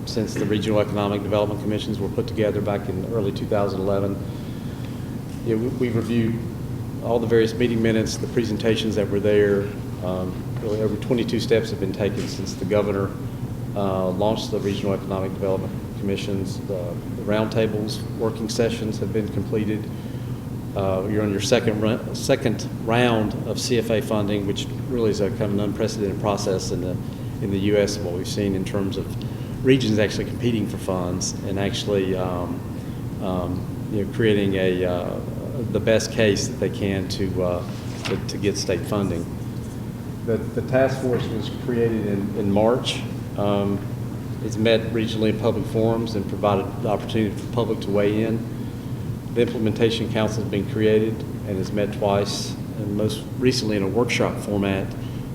since the Regional Economic Development Commissions were put together back in early 2011. We've reviewed all the various meeting minutes, the presentations that were there. Really over 22 steps have been taken since the governor launched the Regional Economic Development Commissions. The roundtables, working sessions have been completed. You're on your second round of CFA funding, which really is a kind of an unprecedented process in the U.S. and what we've seen in terms of regions actually competing for funds and actually creating the best case that they can to get state funding. The task force was created in March. It's met regionally in public forums and provided the opportunity for the public to weigh in. The Implementation Council has been created and has met twice, and most recently in a workshop format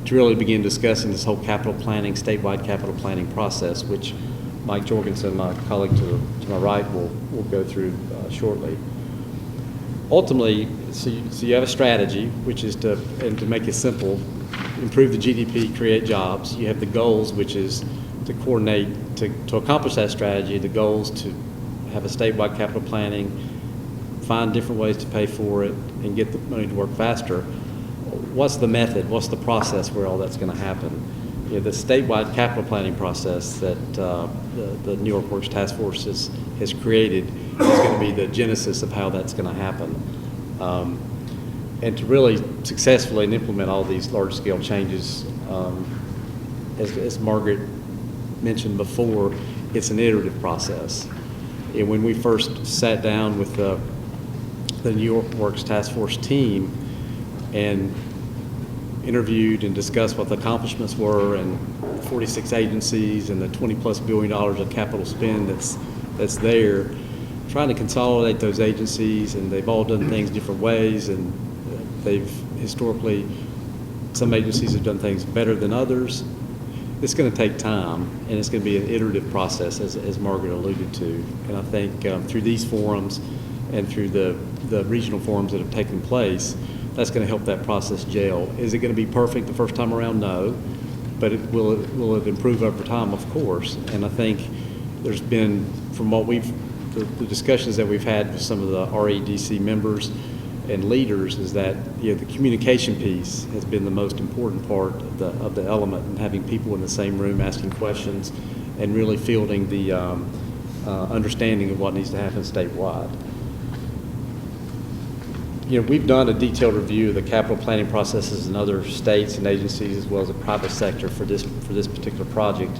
to really begin discussing this whole capital planning, statewide capital planning process, which Mike Jorgensen, my colleague to my right, will go through shortly. Ultimately, so you have a strategy, which is to make it simple, improve the GDP, create jobs. You have the goals, which is to coordinate, to accomplish that strategy, the goals to have a statewide capital planning, find different ways to pay for it, and get the money to work faster. What's the method? What's the process where all that's going to happen? The statewide capital planning process that the New York Works Task Force has created is going to be the genesis of how that's going to happen. And to really successfully implement all these large-scale changes, as Margaret mentioned before, it's an iterative process. And when we first sat down with the New York Works Task Force team and interviewed and discussed what the accomplishments were and 46 agencies and the $20+ billion of capital spend that's there, trying to consolidate those agencies, and they've all done things different ways, and they've historically, some agencies have done things better than others. It's going to take time, and it's going to be an iterative process, as Margaret alluded to. And I think through these forums and through the regional forums that have taken place, that's going to help that process gel. Is it going to be perfect the first time around? No. But will it improve over time? Of course. And I think there's been, from what the discussions that we've had with some of the REDC members and leaders, is that the communication piece has been the most important part of the element, and having people in the same room asking questions and really fielding the understanding of what needs to happen statewide. We've done a detailed review of the capital planning processes in other states and agencies, as well as the private sector, for this particular project,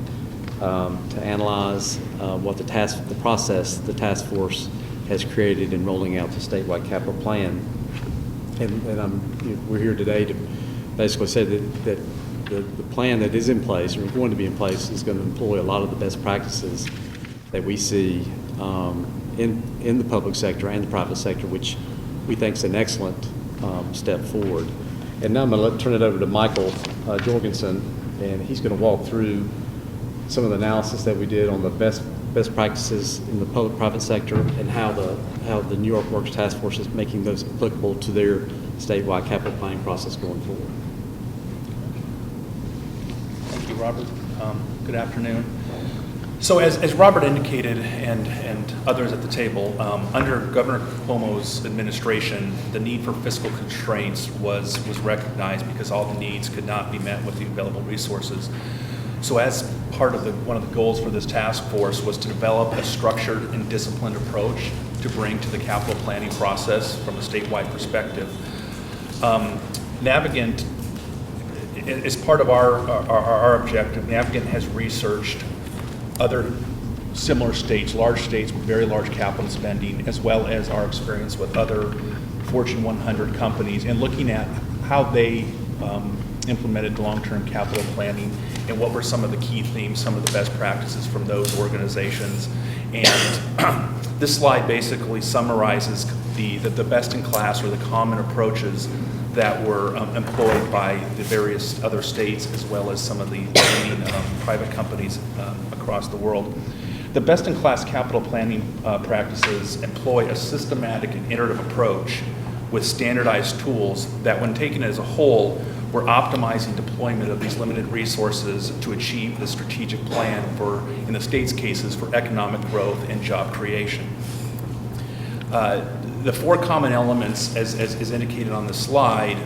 to analyze what the task force has created in rolling out the statewide capital plan. And we're here today to basically say that the plan that is in place, or going to be in place, is going to employ a lot of the best practices that we see in the public sector and the private sector, which we think is an excellent step forward. And now I'm going to turn it over to Michael Jorgensen, and he's going to walk through some of the analysis that we did on the best practices in the public-private sector, and how the New York Works Task Force is making those applicable to their statewide capital planning process going forward.
Thank you, Robert. Good afternoon. So as Robert indicated, and others at the table, under Governor Cuomo's administration, the need for fiscal constraints was recognized because all the needs could not be met with the available resources. So as part of one of the goals for this task force was to develop a structured and disciplined approach to bring to the capital planning process from a statewide perspective. Navigant, as part of our objective, Navigant has researched other similar states, large states with very large capital spending, as well as our experience with other Fortune 100 companies, and looking at how they implemented long-term capital planning and what were some of the key themes, some of the best practices from those organizations. And this slide basically summarizes the best-in-class, or the common approaches that were employed by the various other states, as well as some of the leading private companies across the world. The best-in-class capital planning practices employ a systematic and iterative approach with standardized tools that, when taken as a whole, we're optimizing deployment of these limited resources to achieve the strategic plan for, in the state's cases, for economic growth and job creation. The four common elements, as indicated on the slide,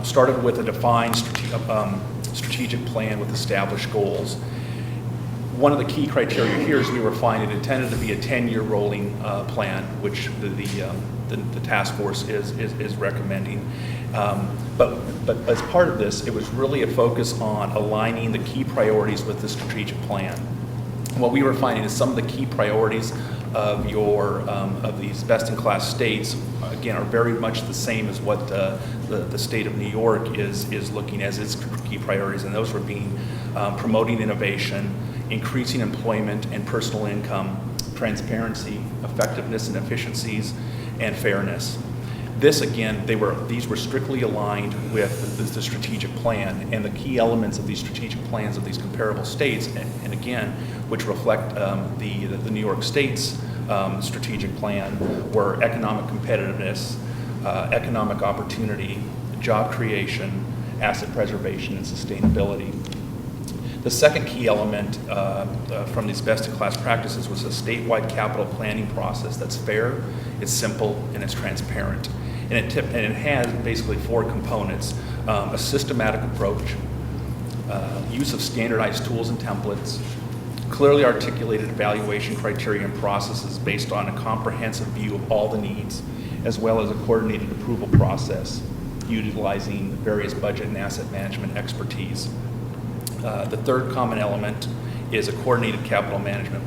started with a defined strategic plan with established goals. One of the key criteria here, as we were finding, it intended to be a 10-year rolling plan, which the task force is recommending. But as part of this, it was really a focus on aligning the key priorities with the strategic plan. And what we were finding is some of the key priorities of these best-in-class states, again, are very much the same as what the state of New York is looking as its key priorities, and those were being promoting innovation, increasing employment and personal income, transparency, effectiveness and efficiencies, and fairness. This, again, these were strictly aligned with the strategic plan, and the key elements of these strategic plans of these comparable states, and again, which reflect the New York State's strategic plan, were economic competitiveness, economic opportunity, job creation, asset preservation, and sustainability. The second key element from these best-in-class practices was a statewide capital planning process that's fair, it's simple, and it's transparent. And it has basically four components: a systematic approach, use of standardized tools and templates, clearly articulated evaluation criteria and processes based on a comprehensive view of all the needs, as well as a coordinated approval process utilizing various budget and asset management expertise. The third common element is a coordinated capital management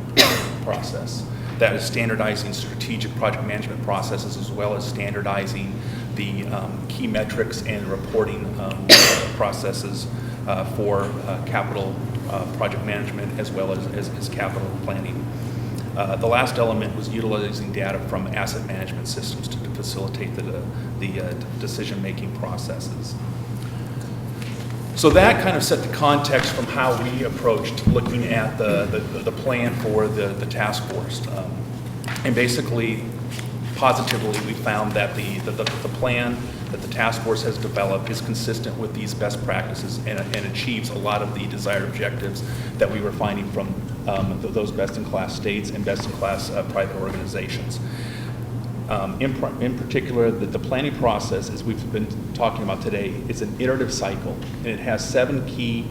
process that is standardizing strategic project management processes as well as standardizing the key metrics and reporting processes for capital project management as well as capital planning. The last element was utilizing data from asset management systems to facilitate the decision-making processes. So that kind of set the context from how we approached looking at the plan for the task force. And basically, positively, we found that the plan that the task force has developed is consistent with these best practices and achieves a lot of the desired objectives that we were finding from those best-in-class states and best-in-class private organizations. In particular, the planning process, as we've been talking about today, is an iterative cycle, and it has 7 key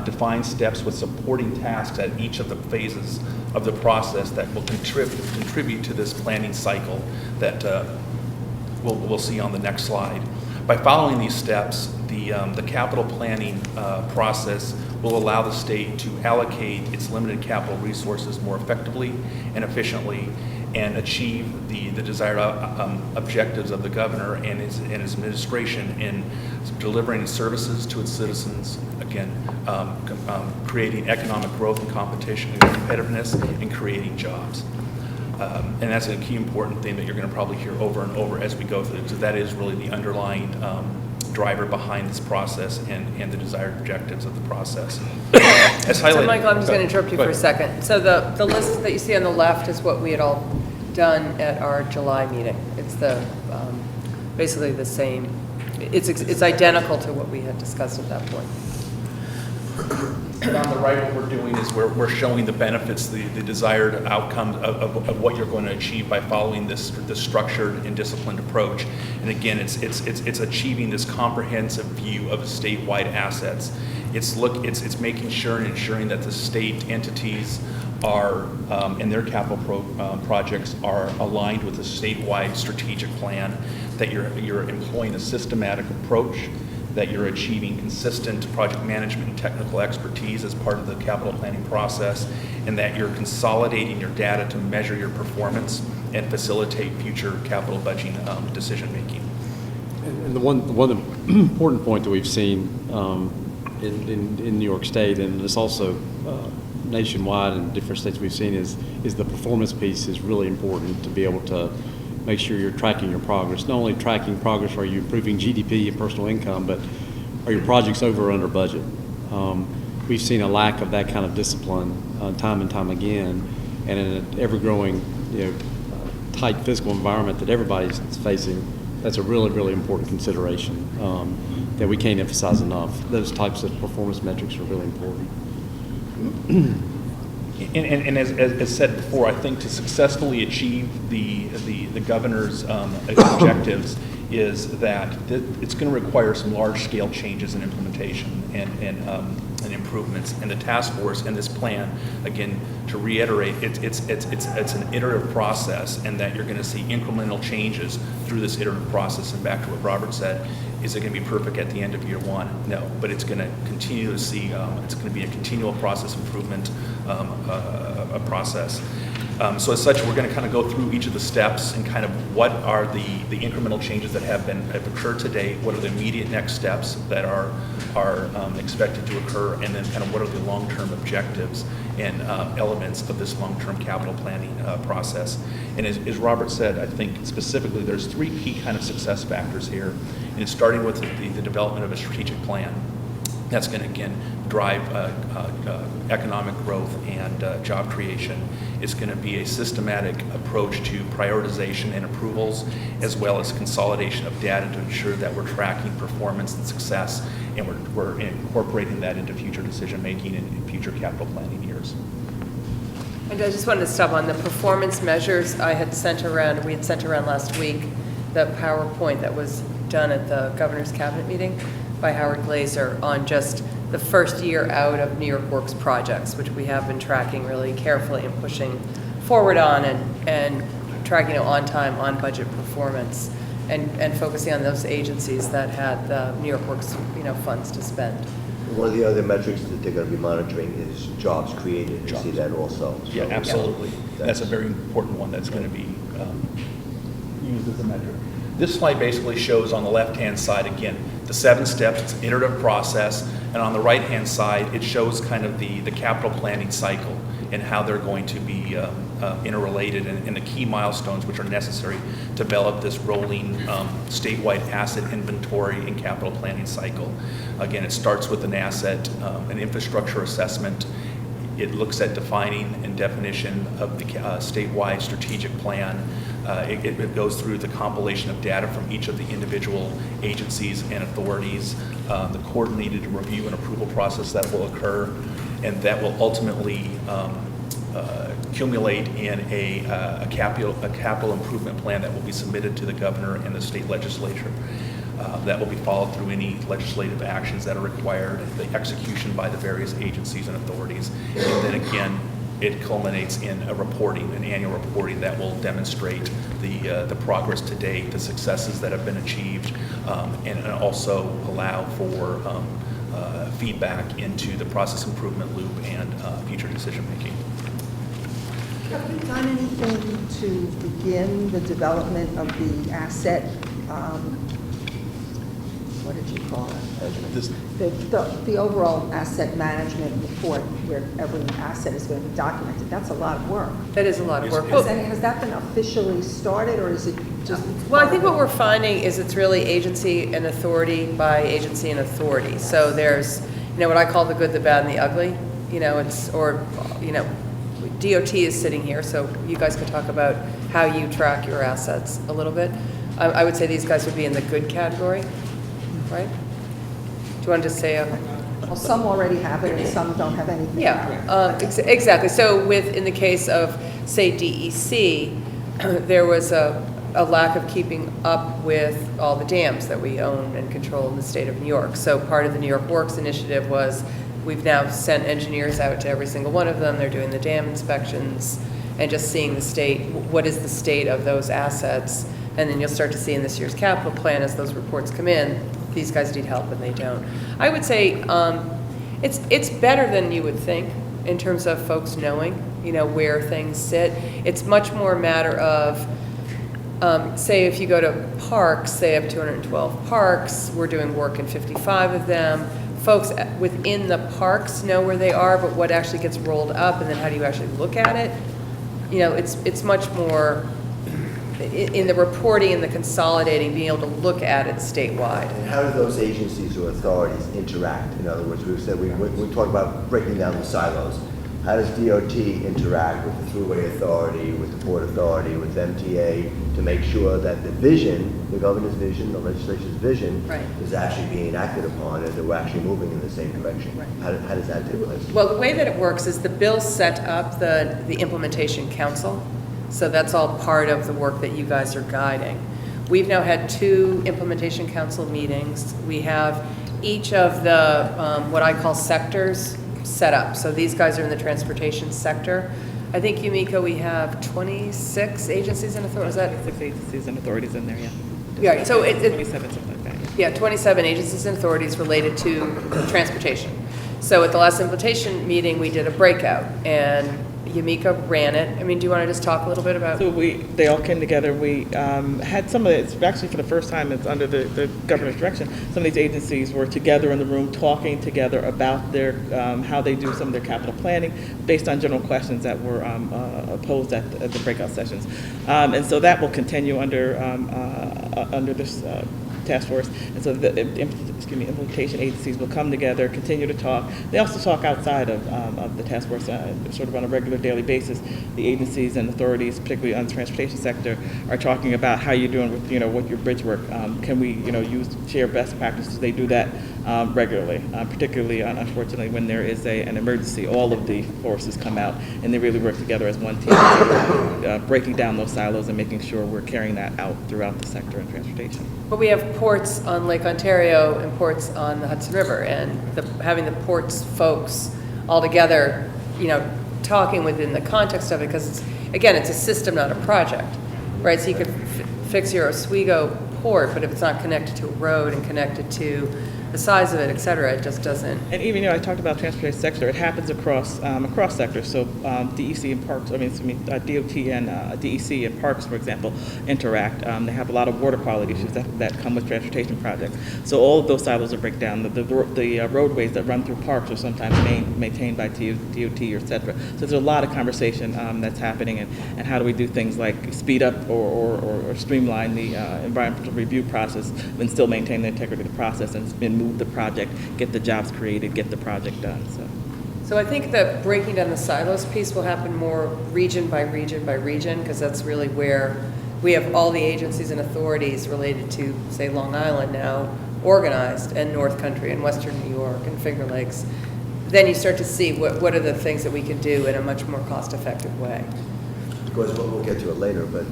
defined steps with supporting tasks at each of the phases of the process that will contribute to this planning cycle that we'll see on the next slide. By following these steps, the capital planning process will allow the state to allocate its limited capital resources more effectively and efficiently and achieve the desired objectives of the governor and his administration in delivering services to its citizens, again, creating economic growth and competition and competitiveness, and creating jobs. And that's a key important thing that you're going to probably hear over and over as we go through, because that is really the underlying driver behind this process and the desired objectives of the process. As highlighted,
So Michael, I'm just going to interrupt you for a second. So the list that you see on the left is what we had all done at our July meeting. It's basically the same. It's identical to what we had discussed at that point.
And on the right, what we're doing is we're showing the benefits, the desired outcome of what you're going to achieve by following this structured and disciplined approach. And again, it's achieving this comprehensive view of statewide assets. It's making sure and ensuring that the state entities are and their capital projects are aligned with the statewide strategic plan, that you're employing a systematic approach, that you're achieving consistent project management and technical expertise as part of the capital planning process, and that you're consolidating your data to measure your performance and facilitate future capital budgeting decision making.
And the one important point that we've seen in New York State, and it's also nationwide in different states we've seen, is the performance piece is really important to be able to make sure you're tracking your progress. Not only tracking progress, are you improving GDP and personal income, but are your projects over or under budget? We've seen a lack of that kind of discipline time and time again, and in an ever-growing, tight fiscal environment that everybody's facing, that's a really, really important consideration that we can't emphasize enough. Those types of performance metrics are really important.
And as said before, I think to successfully achieve the governor's objectives is that it's going to require some large-scale changes in implementation and improvements. And the task force and this plan, again, to reiterate, it's an iterative process, and that you're going to see incremental changes through this iterative process. And back to what Robert said, is it going to be perfect at the end of year 1? No, but it's going to continue to see, it's going to be a continual process improvement a process. So as such, we're going to kind of go through each of the steps and kind of what are the incremental changes that have occurred to date, what are the immediate next steps that are expected to occur, and then kind of what are the long-term objectives and elements of this long-term capital planning process. And as Robert said, I think specifically there's 3 key kind of success factors here, and it's starting with the development of a strategic plan. That's going to, again, drive economic growth and job creation. It's going to be a systematic approach to prioritization and approvals, as well as consolidation of data to ensure that we're tracking performance and success, and we're incorporating that into future decision-making and future capital planning years.
And I just wanted to stop on the performance measures we had sent around last week, the PowerPoint that was done at the governor's cabinet meeting by Howard Glazer on just the first year out of New York Works projects, which we have been tracking really carefully and pushing forward on and tracking, on time, on budget performance, and focusing on those agencies that had the New York Works, funds to spend.
One of the other metrics that they're going to be monitoring is jobs created. You see that also.
Yeah,
So,
absolutely. That's a very important one that's going to be used as a metric. This slide basically shows on the left-hand side, again, the 7 steps. It's an iterative process. And on the right-hand side, it shows kind of the capital planning cycle and how they're going to be interrelated and the key milestones which are necessary to develop this rolling statewide asset inventory and capital planning cycle. Again, it starts with an asset, an infrastructure assessment. It looks at defining and definition of the statewide strategic plan. It goes through the compilation of data from each of the individual agencies and authorities, the coordinated review and approval process that will occur, and that will ultimately accumulate in a capital improvement plan that will be submitted to the governor and the state legislature. That will be followed through any legislative actions that are required, the execution by the various agencies and authorities, and then again, it culminates in a reporting, an annual reporting that will demonstrate the progress to date, the successes that have been achieved, and also allow for feedback into the process improvement loop and future decision making.
Have we done anything to begin the development of the asset, what did you call it? The overall asset management report where every asset is going to be documented? That's a lot of work.
That is a lot of work.
Has that been officially started, or is it just?
Well, I think what we're finding is it's really agency and authority by agency and authority. So there's, what I call the good, the bad, and the ugly. DOT is sitting here, so you guys could talk about how you track your assets a little bit. I would say these guys would be in the good category, right? Do you want to just say
Well, some already have it and some don't have anything.
Yeah, exactly. So in the case of, say, DEC, there was a lack of keeping up with all the dams that we own and control in the state of New York. So part of the New York Works initiative was we've now sent engineers out to every single one of them. They're doing the dam inspections and just seeing the state, what is the state of those assets. And then you'll start to see in this year's capital plan as those reports come in, these guys need help and they don't. I would say it's better than you would think in terms of folks knowing, where things sit. It's much more a matter of, say if you go to parks, they have 212 parks, we're doing work in 55 of them. Folks within the parks know where they are, but what actually gets rolled up and then how do you actually look at it? It's much more in the reporting and the consolidating, being able to look at it statewide.
And how do those agencies or authorities interact? In other words, we've said we talk about breaking down the silos. How does DOT interact with the Thruway Authority, with the Port Authority, with MTA to make sure that the vision, the governor's vision, the legislature's vision,
right,
is actually being acted upon and that we're actually moving in the same direction? Right. How does that take place?
Well, the way that it works is the bill set up the implementation council. So that's all part of the work that you guys are guiding. We've now had 2 implementation council meetings. We have each of the, what I call sectors set up. So these guys are in the transportation sector. I think, Yumiko, we have 26 agencies and authorities. Is that
6 agencies and authorities in there, yeah.
Yeah, so
27, something like that.
Yeah, 27 agencies and authorities related to transportation. So at the last implementation meeting, we did a breakout, and Yumiko ran it. Do you want to just talk a little bit about?
So they all came together. We had some of it, it's actually for the first time, it's under the governor's direction. Some of these agencies were together in the room talking together about their how they do some of their capital planning based on general questions that were posed at the breakout sessions. And so that will continue under this task force. And so the implementation agencies will come together, continue to talk. They also talk outside of the task force, sort of on a regular daily basis. The agencies and authorities, particularly on the transportation sector, are talking about how you're doing with with your bridge work. Can we share best practices? They do that regularly, particularly unfortunately when there is an emergency. All of the forces come out and they really work together as one team, breaking down those silos and making sure we're carrying that out throughout the sector and transportation.
But we have ports on Lake Ontario and ports on the Hudson River, and having the ports folks all together, talking within the context of it, because it's a system, not a project. right? So you could fix your Oswego port, but if it's not connected to a road and connected to the size of it, et cetera, it just doesn't.
And even, I talked about transportation sector, it happens across sectors. So DEC and parks, DOT and DEC and parks, for example, interact. They have a lot of water quality issues that come with transportation projects. So all of those silos are break down. The roadways that run through parks are sometimes maintained by DOT, et cetera. So there's a lot of conversation that's happening, and how do we do things like speed up or streamline the environmental review process and still maintain the integrity of the process and move the project, get the jobs created, get the project done.
So I think that breaking down the silos piece will happen more region by region by region, because that's really where we have all the agencies and authorities related to, say, Long Island now organized, and North Country and Western New York and Finger Lakes. Then you start to see what are the things that we can do in a much more cost-effective way.
Of course, we'll get to it later, but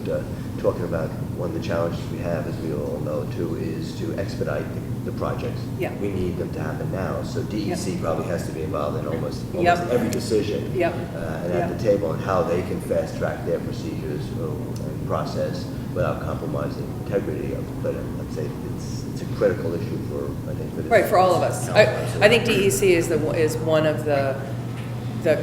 talking about one of the challenges we have, as we all know too, is to expedite the projects.
Yeah.
We need them to happen now, so DEC
Yep.
probably has to be involved in almost
Yep.
every decision.
Yep.
And at the table on how they can fast track their procedures and process without compromising integrity of, but let's say it's a critical issue for, I think, for this.
Right, for all of us. I think DEC is one of the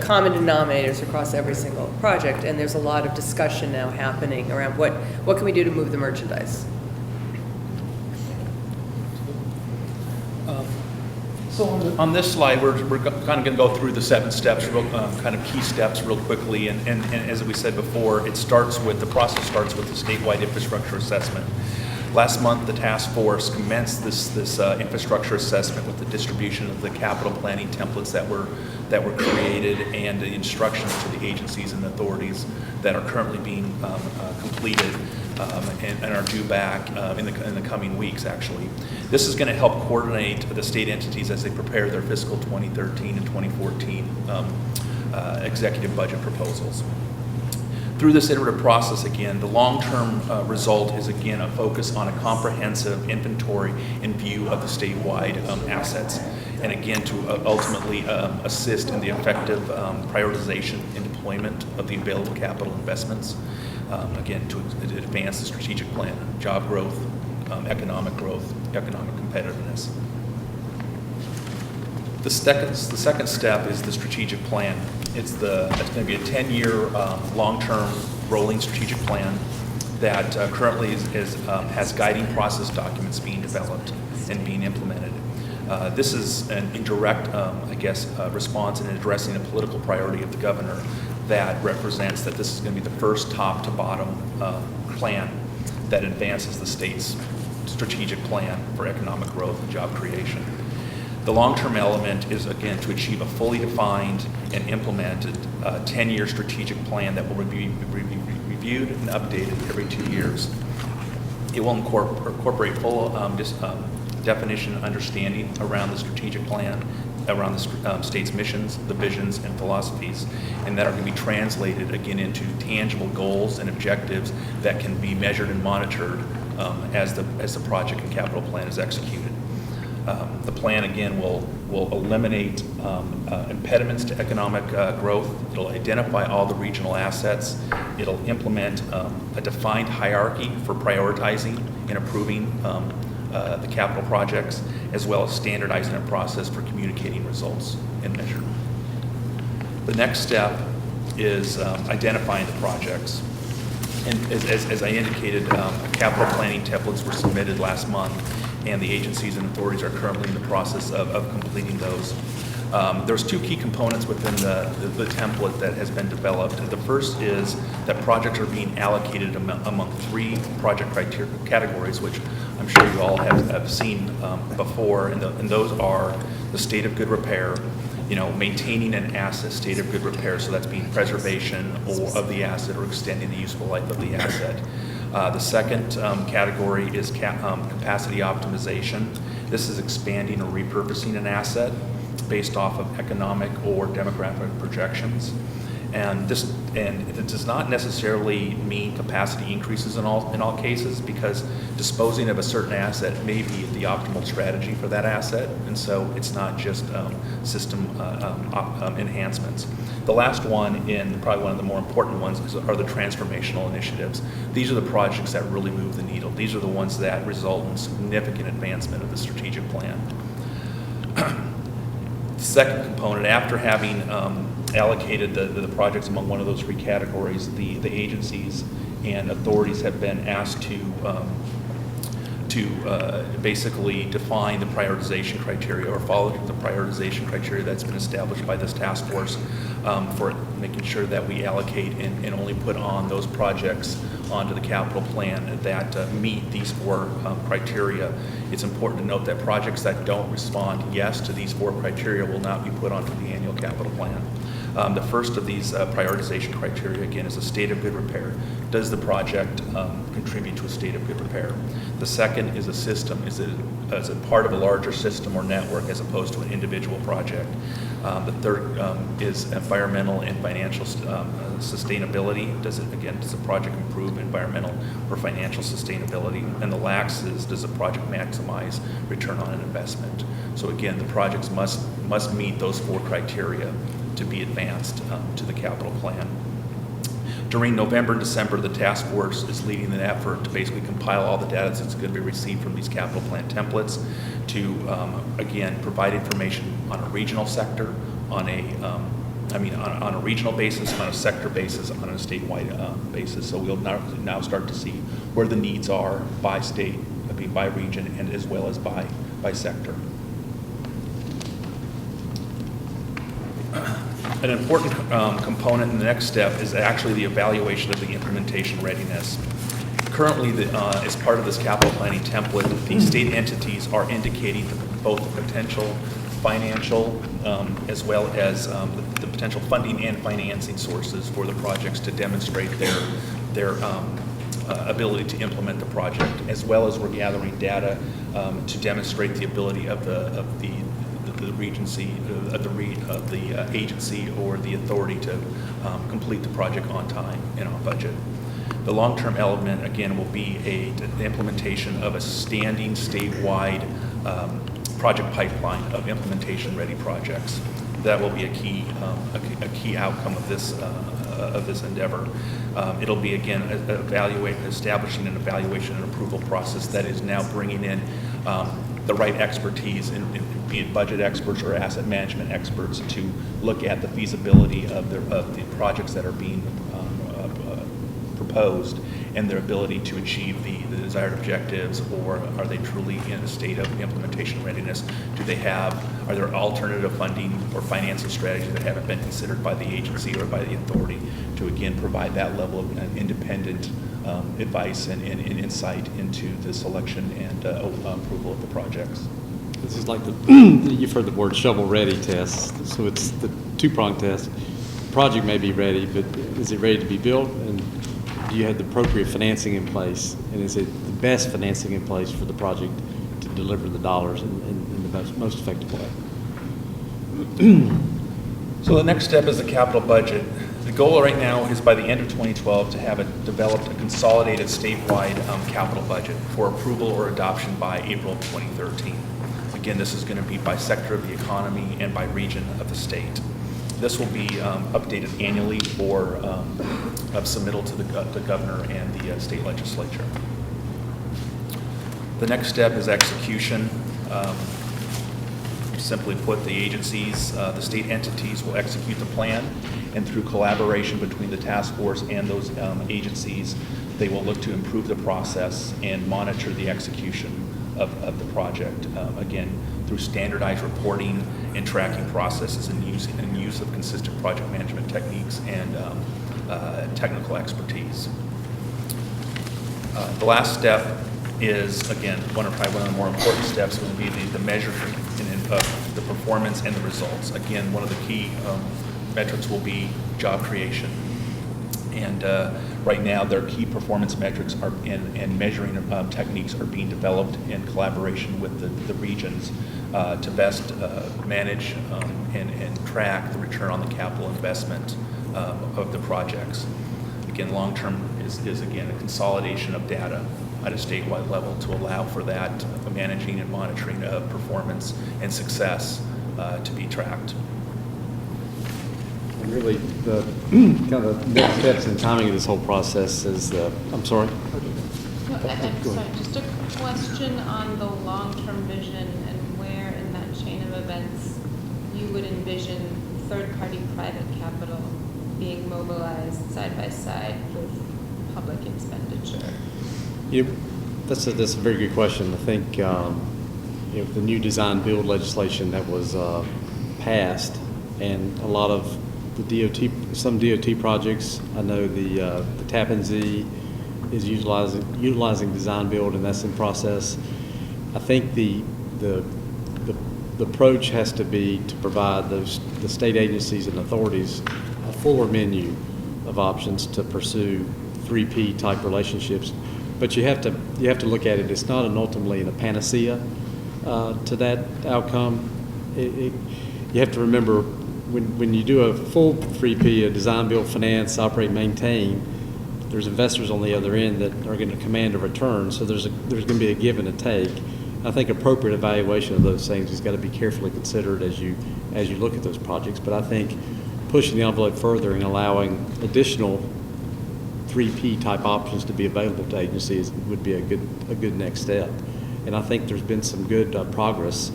common denominators across every single project, and there's a lot of discussion now happening around what can we do to move the merchandise.
So on this slide, we're kind of going to go through the 7 steps, kind of key steps real quickly. And as we said before, the process starts with the statewide infrastructure assessment. Last month, the task force commenced this infrastructure assessment with the distribution of the capital planning templates that were created and the instructions to the agencies and authorities that are currently being completed and are due back in the coming weeks, actually. This is going to help coordinate the state entities as they prepare their fiscal 2013 and 2014 executive budget proposals. Through this iterative process, again, the long-term result is, again, a focus on a comprehensive inventory and view of the statewide assets, and again, to ultimately assist in the effective prioritization and deployment of the available capital investments, again, to advance the strategic plan, job growth, economic competitiveness. The second step is the strategic plan. It's going to be a 10-year long-term rolling strategic plan that currently has guiding process documents being developed and being implemented. This is an indirect, response in addressing a political priority of the governor that represents that this is going to be the first top-to-bottom plan that advances the state's strategic plan for economic growth and job creation. The long-term element is, again, to achieve a fully defined and implemented 10-year strategic plan that will be reviewed and updated every 2 years. It will incorporate full definition and understanding around the strategic plan, around the state's missions, the visions, and philosophies, and that are going to be translated, again, into tangible goals and objectives that can be measured and monitored as the project and capital plan is executed. The plan, again, will eliminate impediments to economic growth. It'll identify all the regional assets. It'll implement a defined hierarchy for prioritizing and approving the capital projects, as well as standardizing a process for communicating results and measurement. The next step is identifying the projects. And as I indicated, capital planning templates were submitted last month, and the agencies and authorities are currently in the process of completing those. There's 2 key components within the template that has been developed. The first is that projects are being allocated among 3 project criteria categories, which I'm sure you all have seen before, and those are the state of good repair, maintaining an asset state of good repair, so that's being preservation of the asset or extending the useful life of the asset. The second category is capacity optimization. This is expanding or repurposing an asset based off of economic or demographic projections. And this And it does not necessarily mean capacity increases in all cases, because disposing of a certain asset may be the optimal strategy for that asset, and so it's not just system enhancements. The last one, and probably one of the more important ones, are the transformational initiatives. These are the projects that really move the needle. These are the ones that result in significant advancement of the strategic plan. The second component, after having allocated the projects among one of those three categories, the agencies and authorities have been asked to basically define the prioritization criteria, or follow the prioritization criteria that's been established by this task force, for making sure that we allocate and only put on those projects onto the capital plan that meet these four criteria. It's important to note that projects that don't respond yes to these four criteria will not be put onto the annual capital plan. The first of these prioritization criteria, again, is a state of good repair. Does the project contribute to a state of good repair? The second is a system. Is it part of a larger system or network as opposed to an individual project? The third is environmental and financial sustainability. Does the project improve environmental or financial sustainability? And the last is, does the project maximize return on an investment? So again, the projects must meet those four criteria to be advanced to the capital plan. During November and December, the task force is leading an effort to basically compile all the data that's going to be received from these capital plan templates to, again, provide information on a regional sector, on a regional basis, on a sector basis, on a statewide basis. So we'll now start to see where the needs are by state, by region, and as well as by sector. An important component in the next step is actually the evaluation of the implementation readiness. Currently, as part of this capital planning template, the state entities are indicating both the potential financial as well as the potential funding and financing sources for the projects to demonstrate their ability to implement the project, as well as we're gathering data to demonstrate the ability of the regency, of the agency or the authority to complete the project on time and on budget. The long-term element, again, will be the implementation of a standing statewide project pipeline of implementation-ready projects. That will be a key outcome of this endeavor. It'll be, again, establishing an evaluation and approval process that is now bringing in the right expertise, be it budget experts or asset management experts, to look at the feasibility of the projects that are being proposed and their ability to achieve the desired objectives, or are they truly in a state of implementation readiness? Are there alternative funding or financing strategies that haven't been considered by the agency or by the authority to, again, provide that level of independent advice and insight into the selection and approval of the projects?
This is like you've heard the word shovel-ready test. So it's the two-pronged test. The project may be ready, but is it ready to be built? And do you have the appropriate financing in place? And is it the best financing in place for the project to deliver the dollars in the most effective way?
So the next step is the capital budget. The goal right now is by the end of 2012 to have developed a consolidated statewide capital budget for approval or adoption by April of 2013. Again, this is going to be by sector of the economy and by region of the state. This will be updated annually for submittal to the governor and the state legislature. The next step is execution. Simply put, the agencies, the state entities will execute the plan, and through collaboration between the task force and those agencies, they will look to improve the process and monitor the execution of the project. Again, through standardized reporting and tracking processes and use of consistent project management techniques and technical expertise. The last step is, again, probably one of the more important steps will be the measurement of the performance and the results. Again, one of the key metrics will be job creation. And right now, their key performance metrics and measuring techniques are being developed in collaboration with the regions to best manage and track the return on the capital investment of the projects. Again, long-term is again a consolidation of data at a statewide level to allow for that managing and monitoring of performance and success to be tracked.
And really, the kind of next steps and timing of this whole process is, I'm sorry?
No, I'm sorry, just a question on the long-term vision and where in that chain of events you would envision third-party private capital being mobilized side by side with public expenditure?
That's a very good question. I think the new design build legislation that was passed, and a lot of the some DOT projects, I know the Tappan Zee is utilizing design build, and that's in process. I think the approach has to be to provide the state agencies and authorities a fuller menu of options to pursue 3P type relationships. But you have to look at it. It's not ultimately a panacea to that outcome. You have to remember when you do a full 3P, a design, build, finance, operate, maintain, there's investors on the other end that are going to command a return. So there's going to be a give and a take. I think appropriate evaluation of those things has got to be carefully considered as you look at those projects. But I think pushing the envelope further and allowing additional 3P type options to be available to agencies would be a good next step. And I think there's been some good progress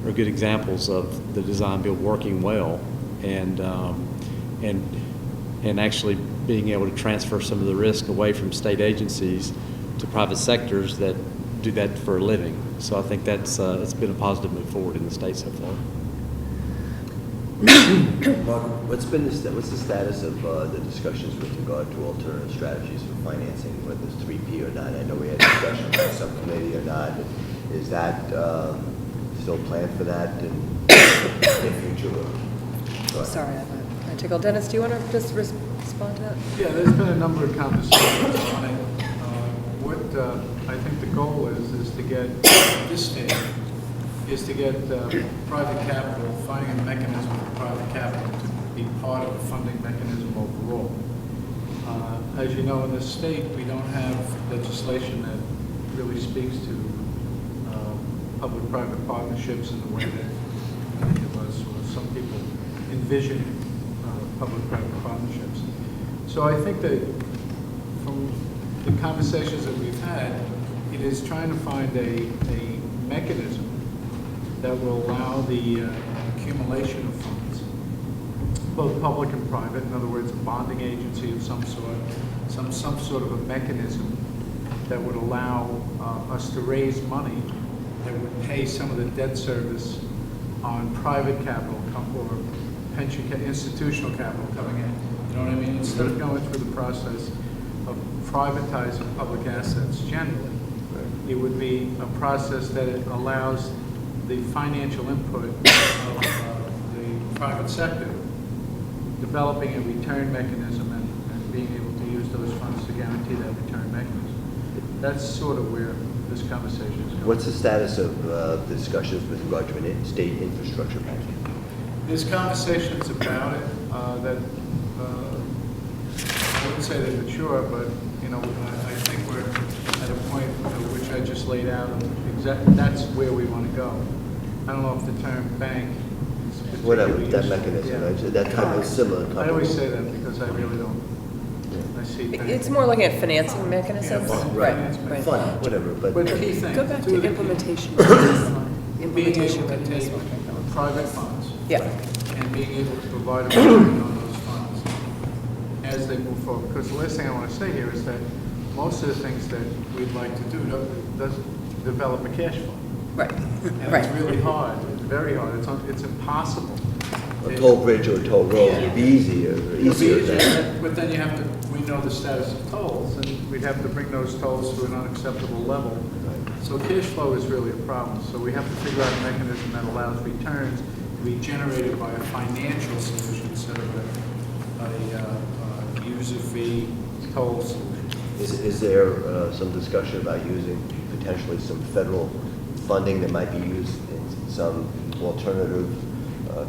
or good examples of the design build working well, and actually being able to transfer some of the risk away from state agencies to private sectors that do that for a living. So I think that's it's been a positive move forward in the state so far.
Mark, what's the status of the discussions with regard to alternative strategies for financing, whether it's 3P or not? I know we had discussion on the subcommittee or not. Is that still planned for that in the future?
Sorry, I tickled. Dennis, do you want to just respond to that?
Yeah, there's been a number of conversations on it. What I think the goal is to get, at this stage, is to get private capital, finding a mechanism for private capital to be part of the funding mechanism overall. As you know, in this state, we don't have legislation that really speaks to public-private partnerships in the way that I think it was, or some people envision public-private partnerships. So I think that from the conversations that we've had, it is trying to find a mechanism that will allow the accumulation of funds, both public and private. In other words, a bonding agency of some sort, some sort of a mechanism that would allow us to raise money that would pay some of the debt service on private capital or pension institutional capital coming in. You know what I mean? Instead of going through the process of privatizing public assets generally, it would be a process that allows the financial input of the private sector, developing a return mechanism and being able to use those funds to guarantee that return mechanism. That's sort of where this conversation is going.
What's the status of the discussions with regard to a state infrastructure package?
There's conversations about it that I wouldn't say they're mature, but I think we're at a point which I just laid out. That's where we want to go. I don't know if the term bank is
Whatever,
particularly
that
useful.
mechanism,
Yeah.
right? That kind of similar.
I always say that because I really don't. I see bank.
It's more looking at financing mechanisms.
Yeah,
Right.
Fun, whatever, but.
But the key thing.
Go back
two of
to
the-
implementation.
Being
Implementation
able to
readiness.
take private funds.
Yeah.
And being able to provide a return on those funds as they move forward. Because the last thing I want to say here is that most of the things that we'd like to do doesn't develop a cash flow.
Right,
And
right.
it's really hard, it's very hard, it's impossible.
A toll bridge or a toll road would be easier than that.
But then you have to, we know the status of tolls, and we'd have to bring those tolls to an unacceptable level. So cash flow is really a problem. So we have to figure out a mechanism that allows returns to be generated by a financial solution instead of a user fee toll solution.
Is there some discussion about using potentially some federal funding that might be used in some alternative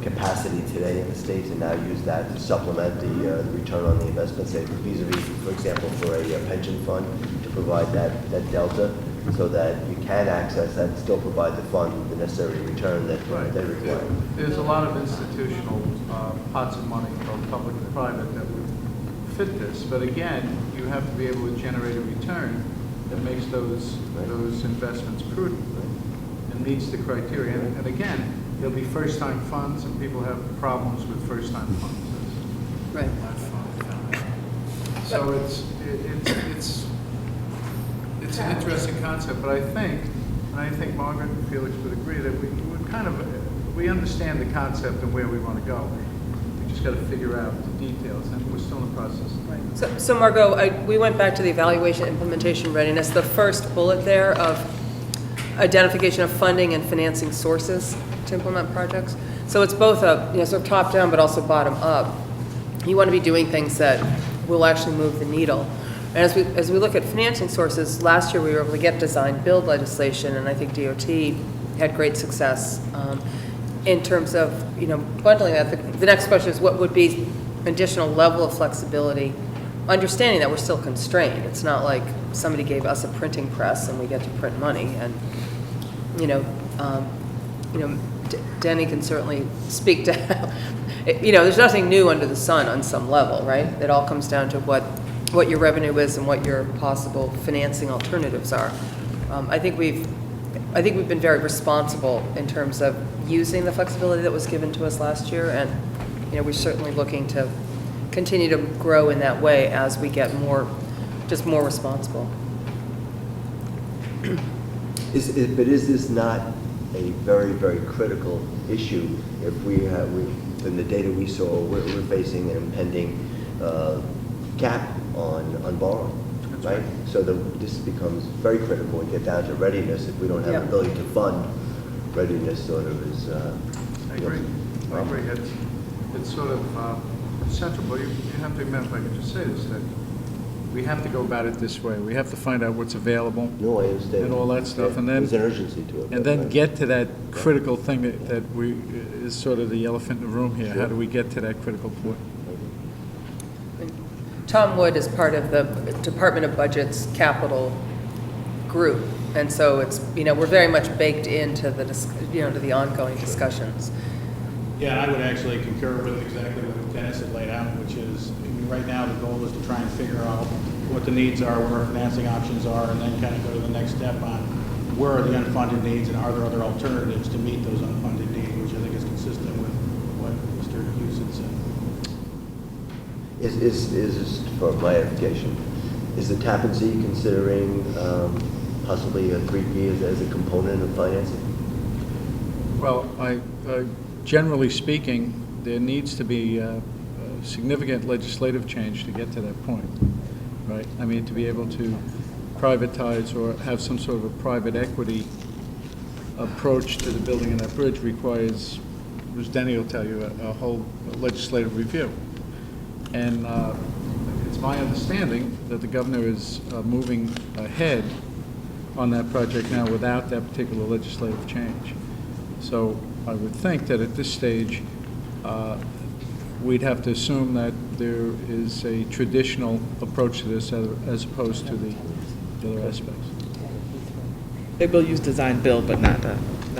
capacity today in the states and now use that to supplement the return on the investment, say vis-a-vis, for example, for a pension fund to provide that delta so that you can access that and still provide the fund the necessary return that they require.
There's a lot of institutional pots of money, both public and private, that would fit this. But again, you have to be able to generate a return that makes those investments prudent and meets the criteria. And again, there'll be first-time funds, and people have problems with first-time funds.
Right.
So it's an interesting concept, but I think Margaret and Felix would agree that we understand the concept and where we want to go. We just got to figure out the details, and we're still in the process.
Right. So Margot, we went back to the evaluation, implementation, readiness. The first bullet there of identification of funding and financing sources to implement projects. So it's both a sort of top down, but also bottom up. You want to be doing things that will actually move the needle. And as we look at financing sources, last year we were able to get design build legislation, and I think DOT had great success in terms of bundling that. The next question is what would be additional level of flexibility, understanding that we're still constrained. It's not like somebody gave us a printing press and we get to print money. And Denny can certainly speak to how, there's nothing new under the sun on some level, right? It all comes down to what your revenue is and what your possible financing alternatives are. I think we've been very responsible in terms of using the flexibility that was given to us last year, and we're certainly looking to continue to grow in that way as we get more responsible.
Is this not a very, very critical issue? If in the data we saw, we're facing an impending cap on borrowing, right? So this becomes very critical. We get down to readiness. If we don't have the ability to fund, readiness sort of is.
I agree. It's sort of central, but you have to remember, if I could just say this, that we have to go about it this way. We have to find out what's available.
No, I understand.
And all that stuff, and then
there's an urgency to it.
And then get to that critical thing that is sort of the elephant in the room here. How do we get to that critical point?
Tom Wood is part of the Department of Budget's capital group, and so it's we're very much baked into the to the ongoing discussions.
Yeah, I would actually concur with exactly what Dennis had laid out, which is right now the goal is to try and figure out what the needs are, where our financing options are, and then kind of go to the next step on where are the unfunded needs and are there other alternatives to meet those unfunded needs, which I think is consistent with what Mr. Hughes had said.
Is for my edification, is the Tappan Zee considering possibly a 3P as a component of financing?
Well, generally speaking, there needs to be a significant legislative change to get to that point, right? I mean, to be able to privatize or have some sort of a private equity approach to the building of that bridge requires, as Denny will tell you, a whole legislative review. And it's my understanding that the governor is moving ahead on that project now without that particular legislative change. So I would think that at this stage, we'd have to assume that there is a traditional approach to this as opposed to the other aspects.
They will use design build, but not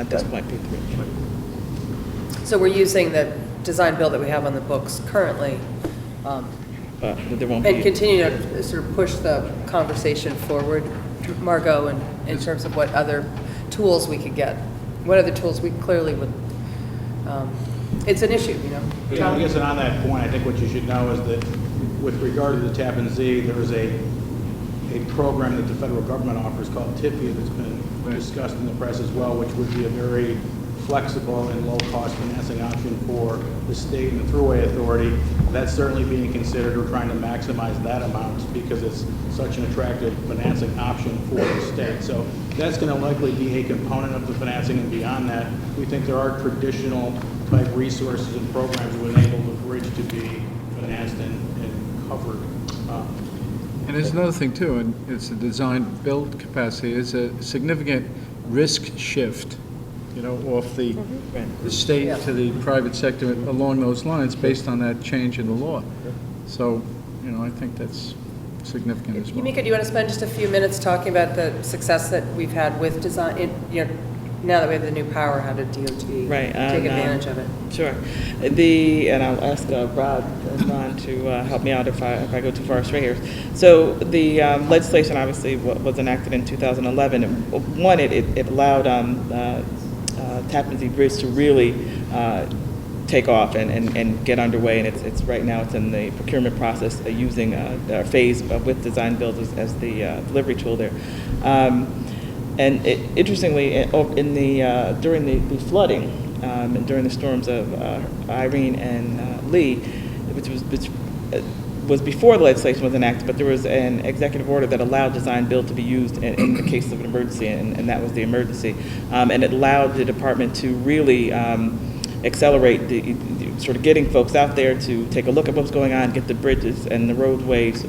this point P3.
So we're using the design build that we have on the books currently,
But there won't
and
be.
continue to sort of push the conversation forward, Margot, in terms of what other tools we could get. What other tools we clearly would, it's an issue,
Yeah, I guess on that point, I think what you should know is that with regard to the Tappan Zee, there is a program that the federal government offers called TIFIA that's been discussed in the press as well, which would be a very flexible and low-cost financing option for the state and the Thruway Authority. That's certainly being considered. We're trying to maximize that amount because it's such an attractive financing option for the state. So that's going to likely be a component of the financing, and beyond that, we think there are traditional type resources and programs that would enable the bridge to be financed and covered.
And there's another thing too, and it's the design build capacity. There's a significant risk shift off the state
Yeah.
to the private sector along those lines based on that change in the law. So, I think that's significant as well.
Yumika, do you want to spend just a few minutes talking about the success that we've had with design, now that we have the new power, how did DOT
Right,
take advantage of it?
Sure. And I'll ask Rod and Ron to help me out if I go too far astray here. So the legislation obviously was enacted in 2011. One, it allowed Tappan Zee Bridge to really take off and get underway, and it's right now it's in the procurement process using phase with design build as the delivery tool there. And interestingly, during the flooding and during the storms of Irene and Lee, which was before the legislation was enacted, but there was an executive order that allowed design build to be used in the case of an emergency, and that was the emergency. And it allowed the department to really accelerate the sort of getting folks out there to take a look at what's going on, get the bridges and the roadways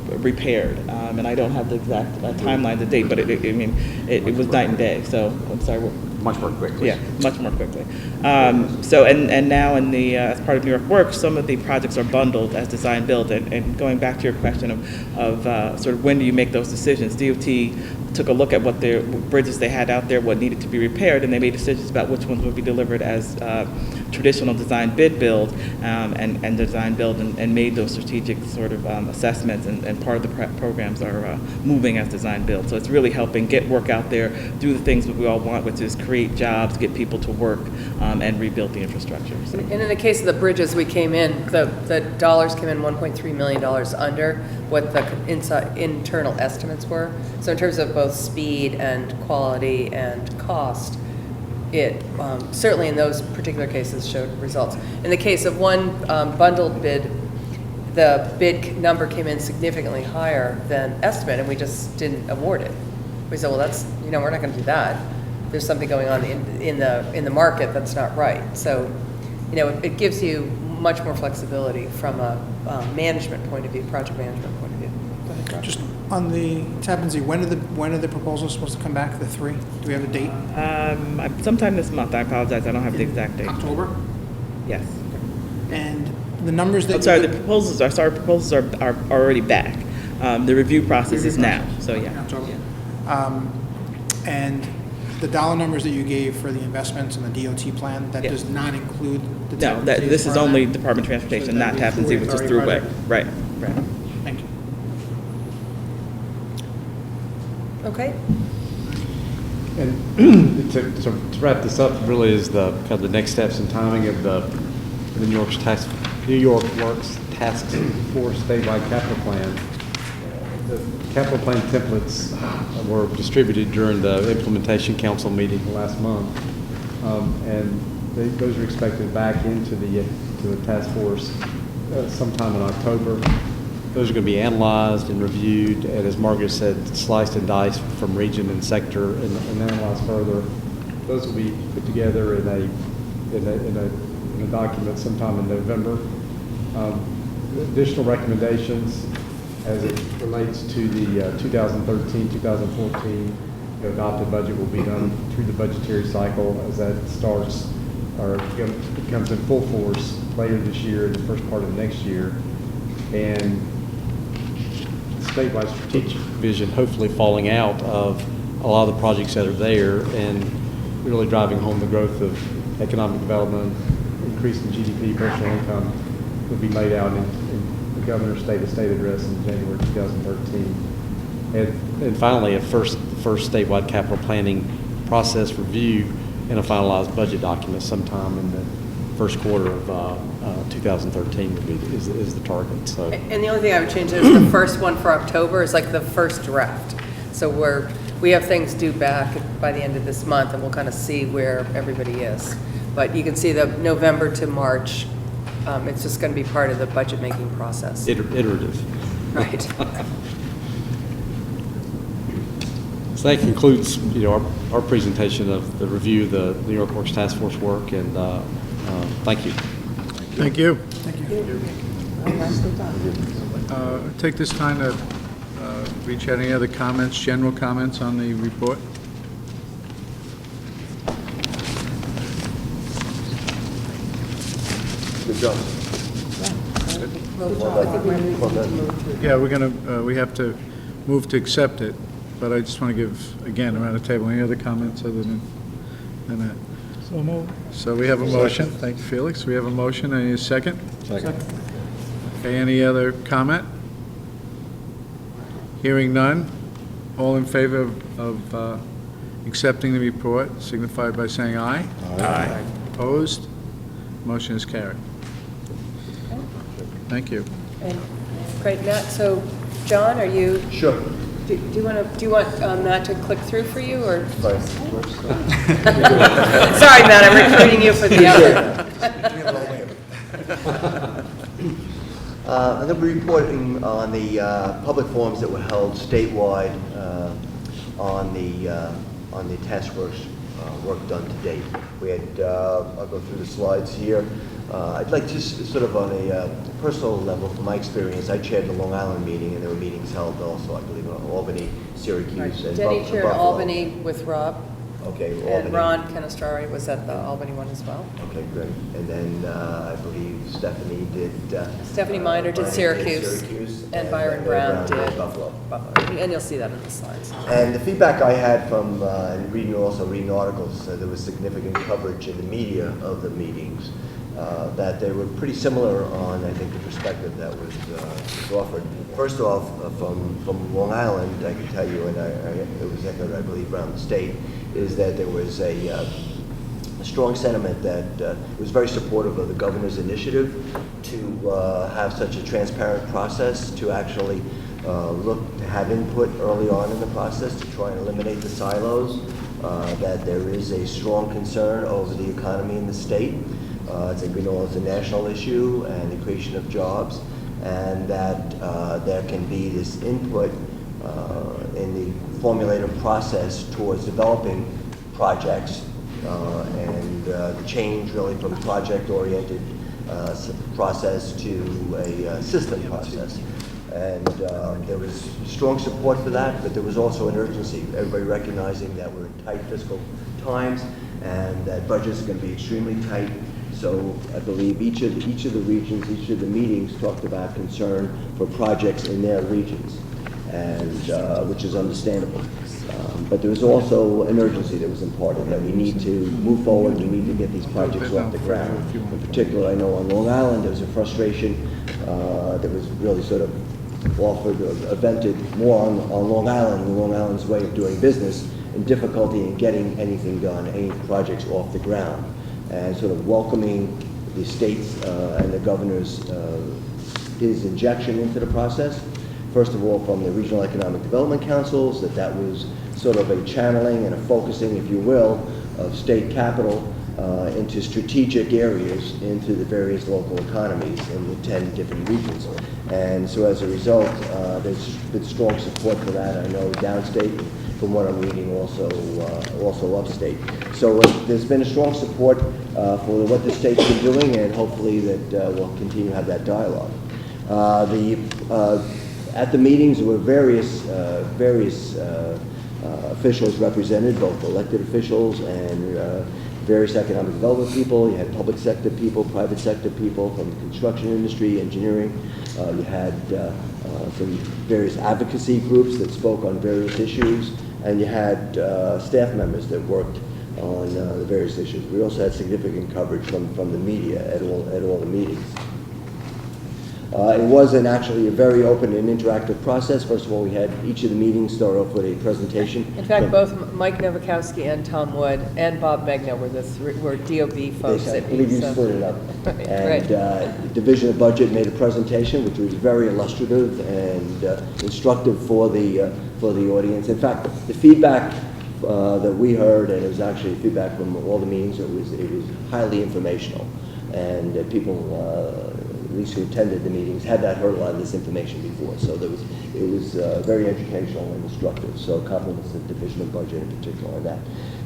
repaired. And I don't have the exact timeline, the date, but it was night and day. So I'm sorry.
Much more quickly.
Yeah, much more quickly. So now in the as part of New York Works, some of the projects are bundled as design build. And going back to your question of sort of when do you make those decisions, DOT took a look at what bridges they had out there, what needed to be repaired, and they made decisions about which ones would be delivered as traditional design bid build and design build, and made those strategic sort of assessments, and part of the programs are moving as design build. So it's really helping get work out there, do the things that we all want, which is create jobs, get people to work, and rebuild the infrastructure. So.
And in the case of the bridges, we came in, the dollars came in $1.3 million under what the internal estimates were. So in terms of both speed and quality and cost, it certainly in those particular cases showed results. In the case of one bundled bid, the bid number came in significantly higher than estimate, and we just didn't award it. We said, well, that's, we're not going to do that. There's something going on in the market that's not right. So, it gives you much more flexibility from a management point of view, project management point of view. Go ahead, Josh.
Just on the Tappan Zee, when are the proposals supposed to come back, the three? Do we have a date?
Sometime this month. I apologize. I don't have the exact date.
October?
Yes.
And the numbers that...
I'm sorry, the proposals are already back. The review process is now, so yeah.
October. And the dollar numbers that you gave for the investments and the DOT plan, that does not include the
No,
Tappan Zee
this is
part of
only
that?
Department of Transportation,
So
not
that'd be
Tappan Zee, which is
authority
throughway.
project?
Right.
Thank you.
Okay.
And to wrap this up, really is the kind of the next steps and timing of the New York Works Task Force Statewide Capital Plan. The capital plan templates were distributed during the Implementation Council meeting last month, and those are expected back into the task force sometime in October. Those are going to be analyzed and reviewed, and as Margaret said, sliced and diced from region and sector, and analyzed further. Those will be put together in a document sometime in November. Additional recommendations as it relates to the 2013-2014 adopted budget will be done through the budgetary cycle as that starts or becomes in full force later this year, the first part of next year. And statewide strategic vision hopefully falling out of a lot of the projects that are there and really driving home the growth of economic development, increasing GDP, personal income will be laid out in the governor's state-to-state address in January 2013. And finally, a first statewide capital planning process review and a finalized budget document sometime in the first quarter of 2013 is the target. So.
And the only thing I would change is the first one for October is like the first draft. So we have things due back by the end of this month, and we'll kind of see where everybody is. But you can see the November to March, it's just going to be part of the budget making process.
Iterative.
Right.
So that concludes, our presentation of the review of the New York Works Task Force work, and thank you.
Thank you.
Thank you. Nicely done.
Take this time to reach out any other comments, general comments on the report?
Good job.
I think we need to move to.
Yeah, we have to move to accept it, but I just want to give, again, around the table, any other comments other than that?
So moved.
So we have a motion. Thank you, Felix. We have a motion. I need a second.
Second.
Okay, any other comment? Hearing none. All in favor of accepting the report, signify by saying aye.
Aye.
Opposed? Motion is carried. Thank you.
And, great, Matt, so, John, are you,
Sure.
do you want Matt to click through for you, or?
Fine.
Sorry, Matt, I'm recruiting you for the other.
I'm going to be reporting on the public forums that were held statewide on the task force work done to date. We had, I'll go through the slides here. I'd like to sort of on a personal level, from my experience, I chaired the Long Island meeting, and there were meetings held also, I believe, in Albany, Syracuse, and
Denny chaired
Buffalo.
Albany with Rob.
Okay,
And
Albany.
Ron Canestrari was at the Albany one as well.
Okay, great. And then I believe Stephanie did.
Stephanie Miner did Syracuse, and Byron Brown did
Buffalo.
And you'll see that in the slides.
And the feedback I had from reading articles, there was significant coverage in the media of the meetings, that they were pretty similar on, I think, the perspective that was offered. First off, from Long Island, I can tell you, and it was echoed, I believe, around the state, is that there was a strong sentiment that it was very supportive of the governor's initiative to have such a transparent process, to actually look to have input early on in the process to try and eliminate the silos, that there is a strong concern over the economy in the state. It's a national issue and the creation of jobs, and that there can be this input in the formulated process towards developing projects and the change really from project-oriented process to a system process. And there was strong support for that, but there was also an urgency. Everybody recognizing that we're in tight fiscal times and that budgets are going to be extremely tight. So I believe each of the regions, each of the meetings talked about concern for projects in their regions, and which is understandable. But there was also an urgency that was imparted, that we need to move forward, we need to get these projects off the ground. In particular, I know on Long Island, there was a frustration that was really sort of offered or vented more on Long Island and Long Island's way of doing business, and difficulty in getting anything done, any projects off the ground, and sort of welcoming the state's and the governor's his injection into the process. First of all, from the Regional Economic Development Councils, that was sort of a channeling and a focusing, if you will, of state capital into strategic areas into the various local economies in the 10 different regions. And so as a result, there's been strong support for that, I know, downstate, from what I'm reading, also upstate. So there's been a strong support for what the state's been doing, and hopefully that we'll continue to have that dialogue. At the meetings, there were various officials represented, both elected officials and various economic development people. You had public sector people, private sector people from the construction industry, engineering. You had some various advocacy groups that spoke on various issues, and you had staff members that worked on the various issues. We also had significant coverage from the media at all the meetings. It was actually a very open and interactive process. First of all, we had each of the meetings start off with a presentation.
In fact, both Mike Novakowski and Tom Wood and Bob Megna were DOB folks.
I believe you split it up. And Division of Budget made a presentation, which was very illustrative and instructive for the audience. In fact, the feedback that we heard, and it was actually feedback from all the meetings, it was highly informational, and people, at least who attended the meetings, had not heard a lot of this information before. So it was very educational and instructive. So compliments to the Division of Budget in particular on that.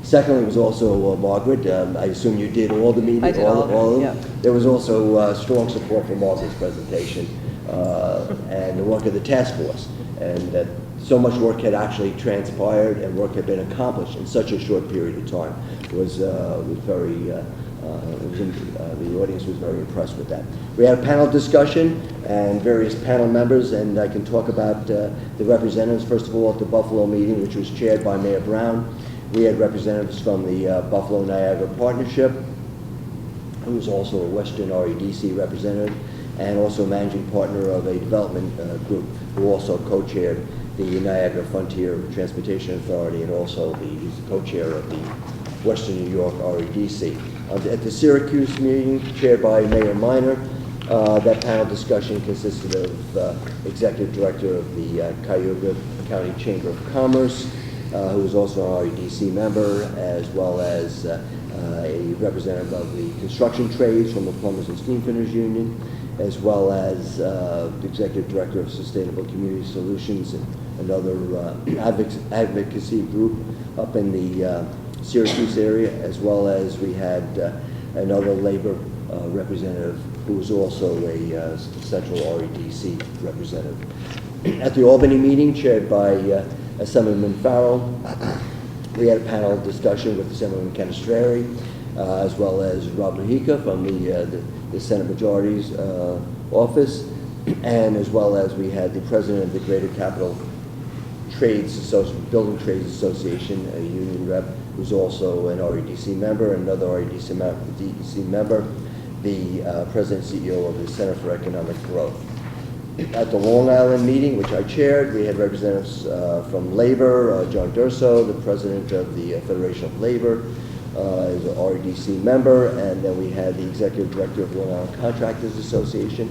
Secondly, was also Margaret. I assume you did all the meetings?
I did all of them, yeah.
There was also strong support for Margaret's presentation and the work of the task force, and that so much work had actually transpired and work had been accomplished in such a short period of time was very The audience was very impressed with that. We had a panel discussion and various panel members, and I can talk about the representatives. First of all, at the Buffalo meeting, which was chaired by Mayor Brown, we had representatives from the Buffalo-Niagara Partnership, who was also a Western REDC representative, and also managing partner of a development group who also co-chaired the Niagara Frontier Transportation Authority, and also he's the co-chair of the Western New York REDC. At the Syracuse meeting, chaired by Mayor Minor, that panel discussion consisted of Executive Director of the Cuyahoga County Chamber of Commerce, who was also an REDC member, as well as a representative of the construction trades from the Plumbers and Steamfitters Union, as well as the Executive Director of Sustainable Community Solutions, and another advocacy group up in the Syracuse area, as well as we had another labor representative who was also a central REDC representative. At the Albany meeting, chaired by Assemblyman Farrell, we had a panel discussion with Assemblyman Canestrari, as well as Rob Mujica from the Senate Majority's office, and as well as we had the president of the Greater Capital Building Trades Association, a union rep, who's also an REDC member, another REDC member, the president and CEO of the Center for Economic Growth. At the Long Island meeting, which I chaired, we had representatives from Labor, John Durso, the president of the Federation of Labor, is an REDC member, and then we had the executive director of Long Island Contractors Association,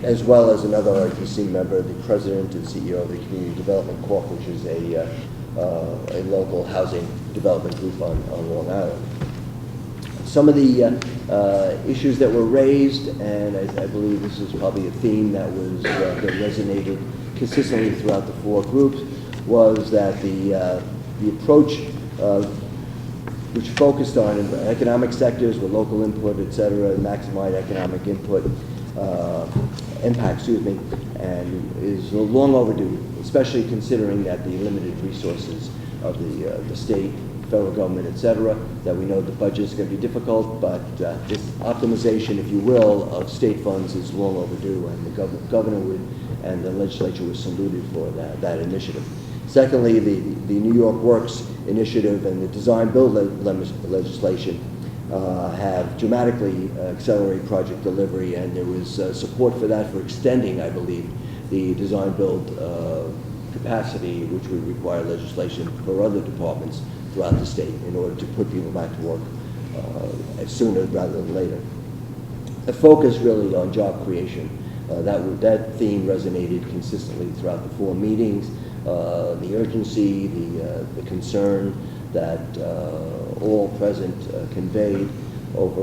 as well as another REDC member, the president and CEO of the Community Development Corp, which is a local housing development group on Long Island. Some of the issues that were raised, and I believe this is probably a theme that resonated consistently throughout the four groups, was that the approach which focused on economic sectors with local input, et cetera, and maximize economic impact, and is long overdue, especially considering that the limited resources of the state, federal government, et cetera, that we know the budget is going to be difficult, but this optimization, if you will, of state funds is long overdue, and the governor and the legislature was saluted for that initiative. Secondly, the New York Works initiative and the design build legislation have dramatically accelerated project delivery, and there was support for that, for extending, I believe, the design build capacity, which would require legislation for other departments throughout the state in order to put people back to work sooner rather than later. The focus really on job creation. That theme resonated consistently throughout the four meetings. The urgency, the concern that all present conveyed over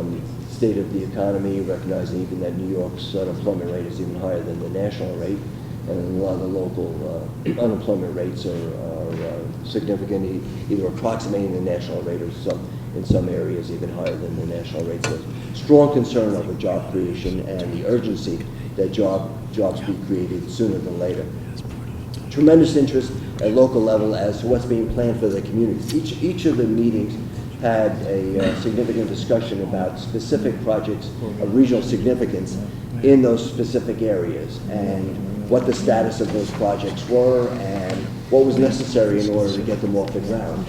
the state of the economy, recognizing even that New York's unemployment rate is even higher than the national rate, and a lot of the local unemployment rates are significantly either approximating the national rate or in some areas even higher than the national rate. So strong concern over job creation and the urgency that jobs be created sooner than later. Tremendous interest at local level as to what's being planned for the communities. Each of the meetings had a significant discussion about specific projects of regional significance in those specific areas, and what the status of those projects were and what was necessary in order to get them off the ground.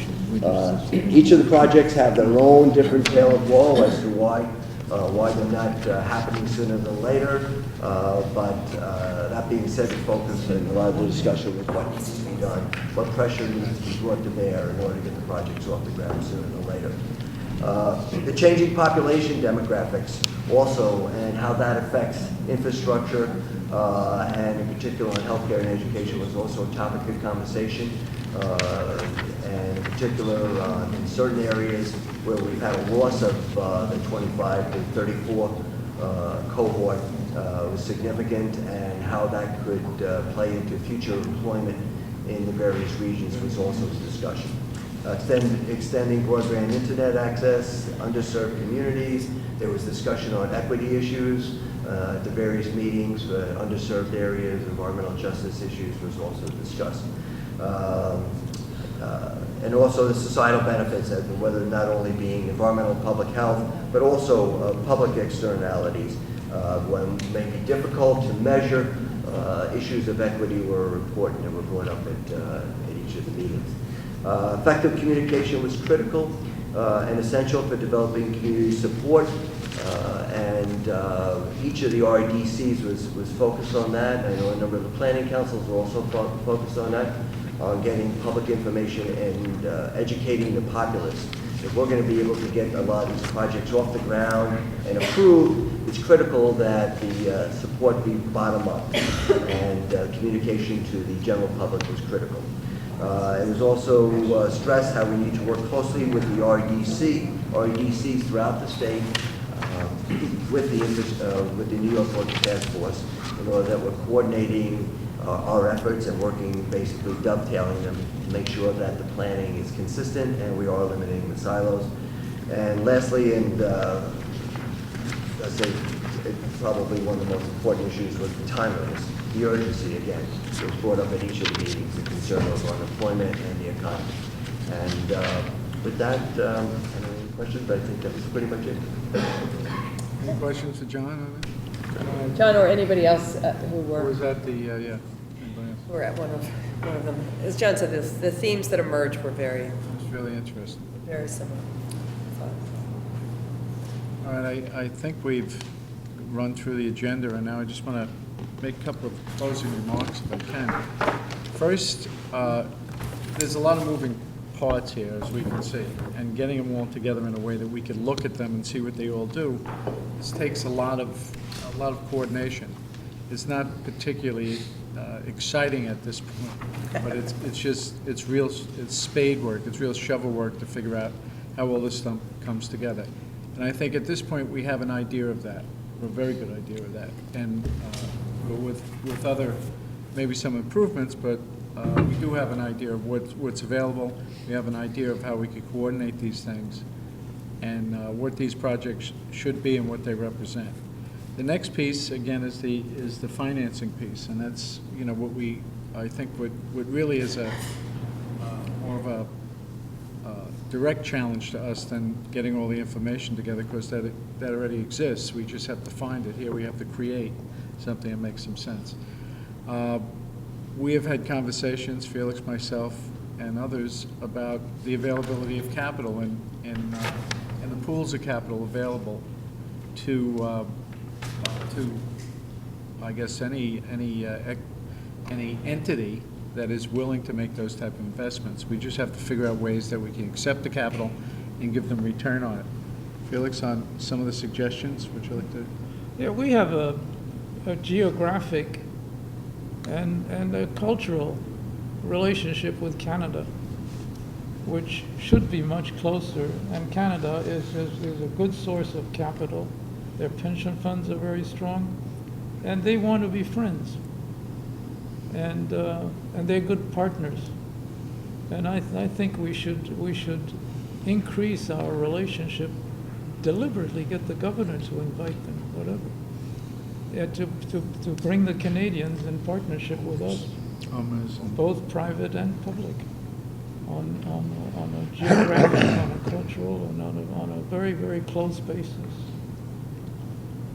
Each of the projects have their own different tale of woe as to why they're not happening sooner than later. But that being said, the focus and a lot of the discussion was what needs to be done, what pressure needs to be brought to bear in order to get the projects off the ground sooner than later. The changing population demographics also, and how that affects infrastructure, and in particular on healthcare and education, was also a topic of conversation. And in particular, in certain areas where we've had a loss of the 25 to 34 cohort was significant, and how that could play into future employment in the various regions was also a discussion. Extending broadband internet access, underserved communities. There was discussion on equity issues at the various meetings. Underserved areas, environmental justice issues was also discussed. and also the societal benefits, whether not only being environmental and public health, but also public externalities. When it may be difficult to measure, issues of equity were important and were brought up at each of the meetings. Effective communication was critical and essential for developing community support, and each of the RDCs was focused on that. I know a number of the planning councils were also focused on that, on getting public information and educating the populace. If we're going to be able to get a lot of these projects off the ground and approved, it's critical that the support be bottom up, and communication to the general public was critical. It was also stressed how we need to work closely with the RDCs throughout the state, with the New York Works Task Force, in order that we're coordinating our efforts and working, basically dovetailing them to make sure that the planning is consistent and we are eliminating the silos. And lastly, and I'd say probably one of the most important issues was the timeliness, the urgency again. It was brought up at each of the meetings, the concern over unemployment and the economy. And with that, I don't have any questions, but I think that was pretty much it.
Any questions for John on that?
John or anybody else who
Or
were,
was that the, yeah, anybody else?
who were at one of them. As John said, the themes that emerged were very,
It's really interesting.
very similar.
All right, I think we've run through the agenda, and now I just want to make a couple of closing remarks if I can. First, there's a lot of moving parts here, as we can see, and getting them all together in a way that we can look at them and see what they all do, this takes a lot of coordination. It's not particularly exciting at this point, but it's real spade work, it's real shovel work to figure out how all this stuff comes together. And I think at this point we have an idea of that, a very good idea of that, and with other, maybe some improvements, but we do have an idea of what's available. We have an idea of how we could coordinate these things and what these projects should be and what they represent. The next piece, again, is the financing piece, and that's, you know, I think what really is a more of a direct challenge to us than getting all the information together, because that already exists. We just have to find it. Here we have to create something that makes some sense. We have had conversations, Felix, myself, and others, about the availability of capital and the pools of capital available to I guess any entity that is willing to make those type of investments. We just have to figure out ways that we can accept the capital and give them return on it. Felix, on some of the suggestions, would you like to?
Yeah, we have a geographic and a cultural relationship with Canada, which should be much closer. And Canada is a good source of capital. Their pension funds are very strong, and they want to be friends. And they're good partners. And I think we should increase our relationship, deliberately get the governor to invite them, whatever. To bring the Canadians in partnership with us, both private and public, on a geographic, on a cultural, and on a very, very close basis.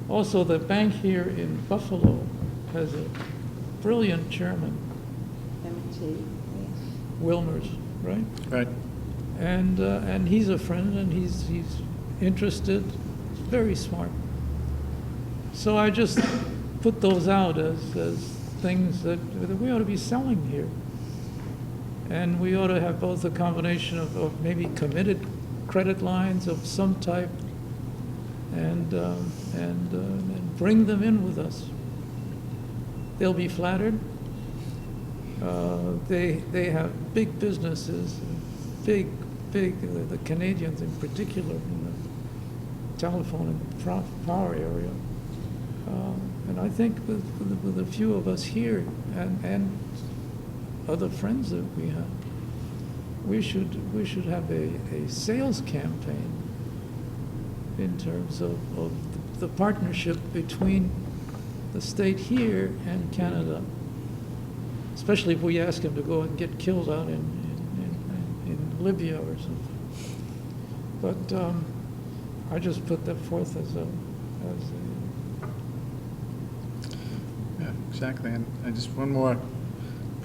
Also, the bank here in Buffalo has a brilliant chairman, Wilmers, right?
Right.
And he's a friend, and he's interested, very smart. So I just put those out as things that we ought to be selling here. And we ought to have both a combination of maybe committed credit lines of some type and bring them in with us. They'll be flattered. They have big businesses, big, the Canadians in particular, in the telephone and power area. And I think with a few of us here and other friends that we have, we should have a sales campaign in terms of the partnership between the state here and Canada, especially if we ask him to go and get killed out in Libya or something. But I just put that forth as a
Yeah, exactly. And I just, one more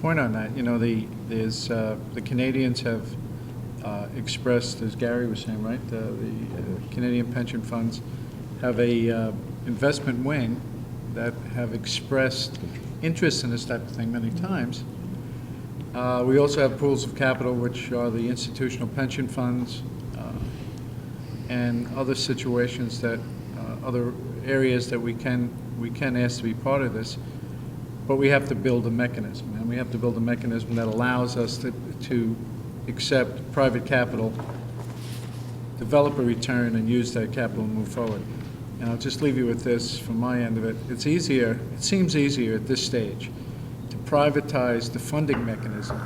point on that. You know, the Canadians have expressed, as Gary was saying, right, the Canadian pension funds have a investment wing that have expressed interest in this type of thing many times. We also have pools of capital, which are the institutional pension funds and other situations that, other areas that we can ask to be part of this. But we have to build a mechanism, and we have to build a mechanism that allows us to accept private capital, develop a return, and use that capital and move forward. And I'll just leave you with this from my end of it. It's easier, it seems easier at this stage to privatize the funding mechanism,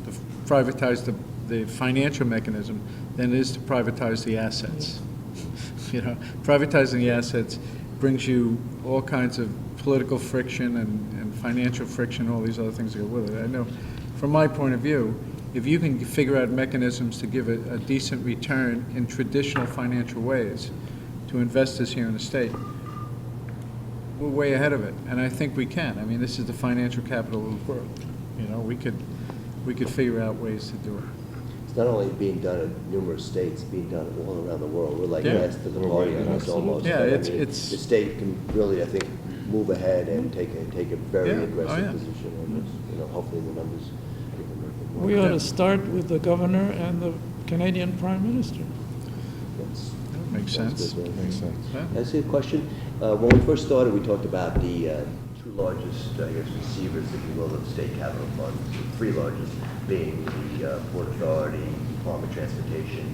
to privatize the financial mechanism, than it is to privatize the assets. You know, privatizing the assets brings you all kinds of political friction and financial friction, all these other things that go with it. I know, from my point of view, if you can figure out mechanisms to give a decent return in traditional financial ways to investors here in the state, we're way ahead of it, and I think we can. I mean, this is the financial capital of the world. You know, we could figure out ways to do it.
It's not only being done in numerous states, being done all around the world. We're like
Yeah.
last to the party on this almost.
Yeah,
But, I
it's-
mean,
it's-
the state can really, I think, move ahead and take a very
Yeah. Oh,
aggressive
yeah.
position on this. You know, hopefully the numbers can make it more.
we ought to start with the governor and the Canadian Prime Minister.
That's-
Makes
that's
sense.
good,
Makes sense.
Yeah.
That's a question. When we first started, we talked about the two largest, I guess, receivers, if you will, of state capital funds. The three largest being the Port Authority, Department of Transportation.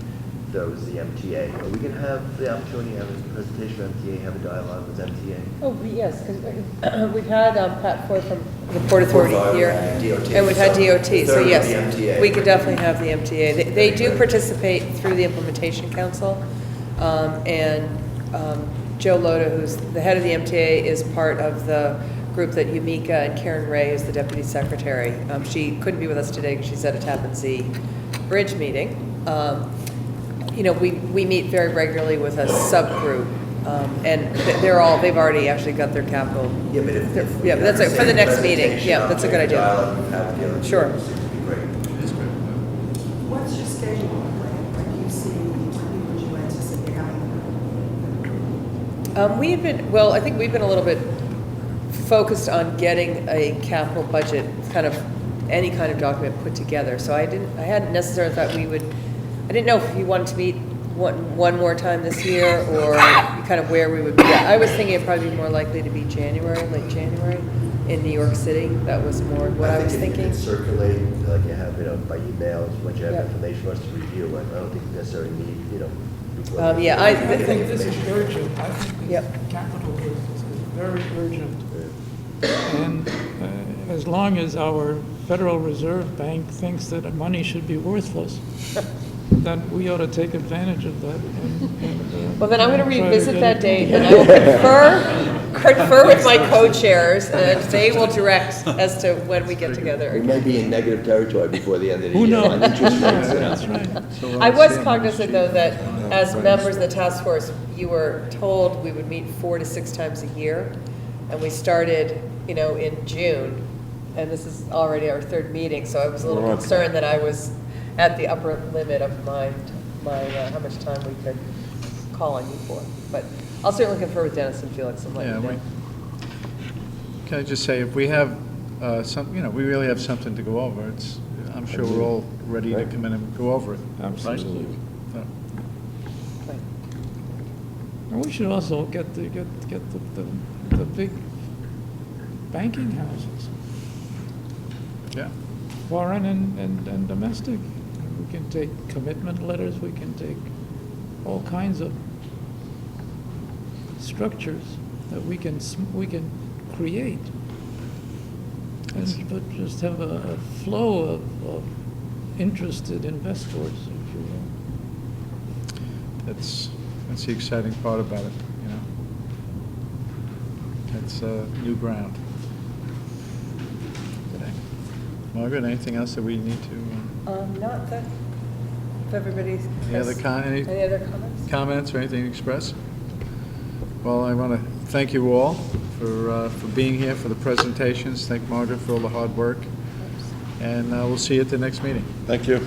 There was the MTA. Are we going to have the opportunity to have a presentation of MTA, have a dialogue with MTA?
Oh, yes, because we've had Pat Ford from the Port Authority here,
DOT.
and we've had
So,
DOT, so
third with
yes,
the MTA.
we could definitely have the MTA. They do participate through the Implementation Council, and Joe Loda, who's the head of the MTA, is part of the group that Yumika and Karen Ray is the deputy secretary. She couldn't be with us today because she's at a Tappan Zee Bridge meeting. You know, we meet very regularly with a subgroup, and they've already actually got their capital.
Yeah, but if
Yeah, but that's it, for the next meeting. Yeah, that's a good idea.
Dialogue we've had with the other
Sure.
groups, it would be great.
What's your schedule like? When do you see, when would you anticipate having?
I think we've been a little bit focused on getting a capital budget, kind of any kind of document put together. So I hadn't necessarily thought I didn't know if you wanted to meet one more time this year, or kind of where we would be. I was thinking it'd probably be more likely to be January, late January, in New York City. That was more what I was
think
thinking.
if you can circulate, like you have, by emails, once you have
Yeah.
information for us to review, I don't think you necessarily need, before.
Yeah,
I think this is urgent. I think
Yep.
this capital is very urgent. And as long as our Federal Reserve Bank thinks that money should be worthless, then we ought to take advantage of that.
Well, then I'm going to
try to
revisit
get
that
it
date,
done.
and I will confer with my co-chairs, and they will direct as to when we get together.
We may be in negative territory before the end of the
Who
year.
knows?
on interest rates.
That's right.
I was cognizant, though, that as members of the task force, you were told we would meet 4 to 6 times a year, and we started, in June, and this is already our 3rd meeting, so I was a little
We're on
concerned that I was at the upper limit of my how much time we could call on you for. But I'll certainly confer with Dennis and Felix and let you know.
Can I just say, if we have we really have something to go over, I'm sure we're all ready to come in and go over it. right?
Absolutely.
So,
Right.
And we should also get the big banking houses,
yeah.
foreign and domestic. We can take commitment letters, we can take all kinds of structures that we can create. But just have a flow of interested investors, if you will.
That's the exciting part about it, It's new ground. Okay. Margaret, anything else that we need to?
Not that If everybody
Any other
any other comments?
comments or anything to express? Well, I want to thank you all for being here, for the presentations. Thank Margaret for all the hard work. And we'll see you at the next meeting.
Thank you.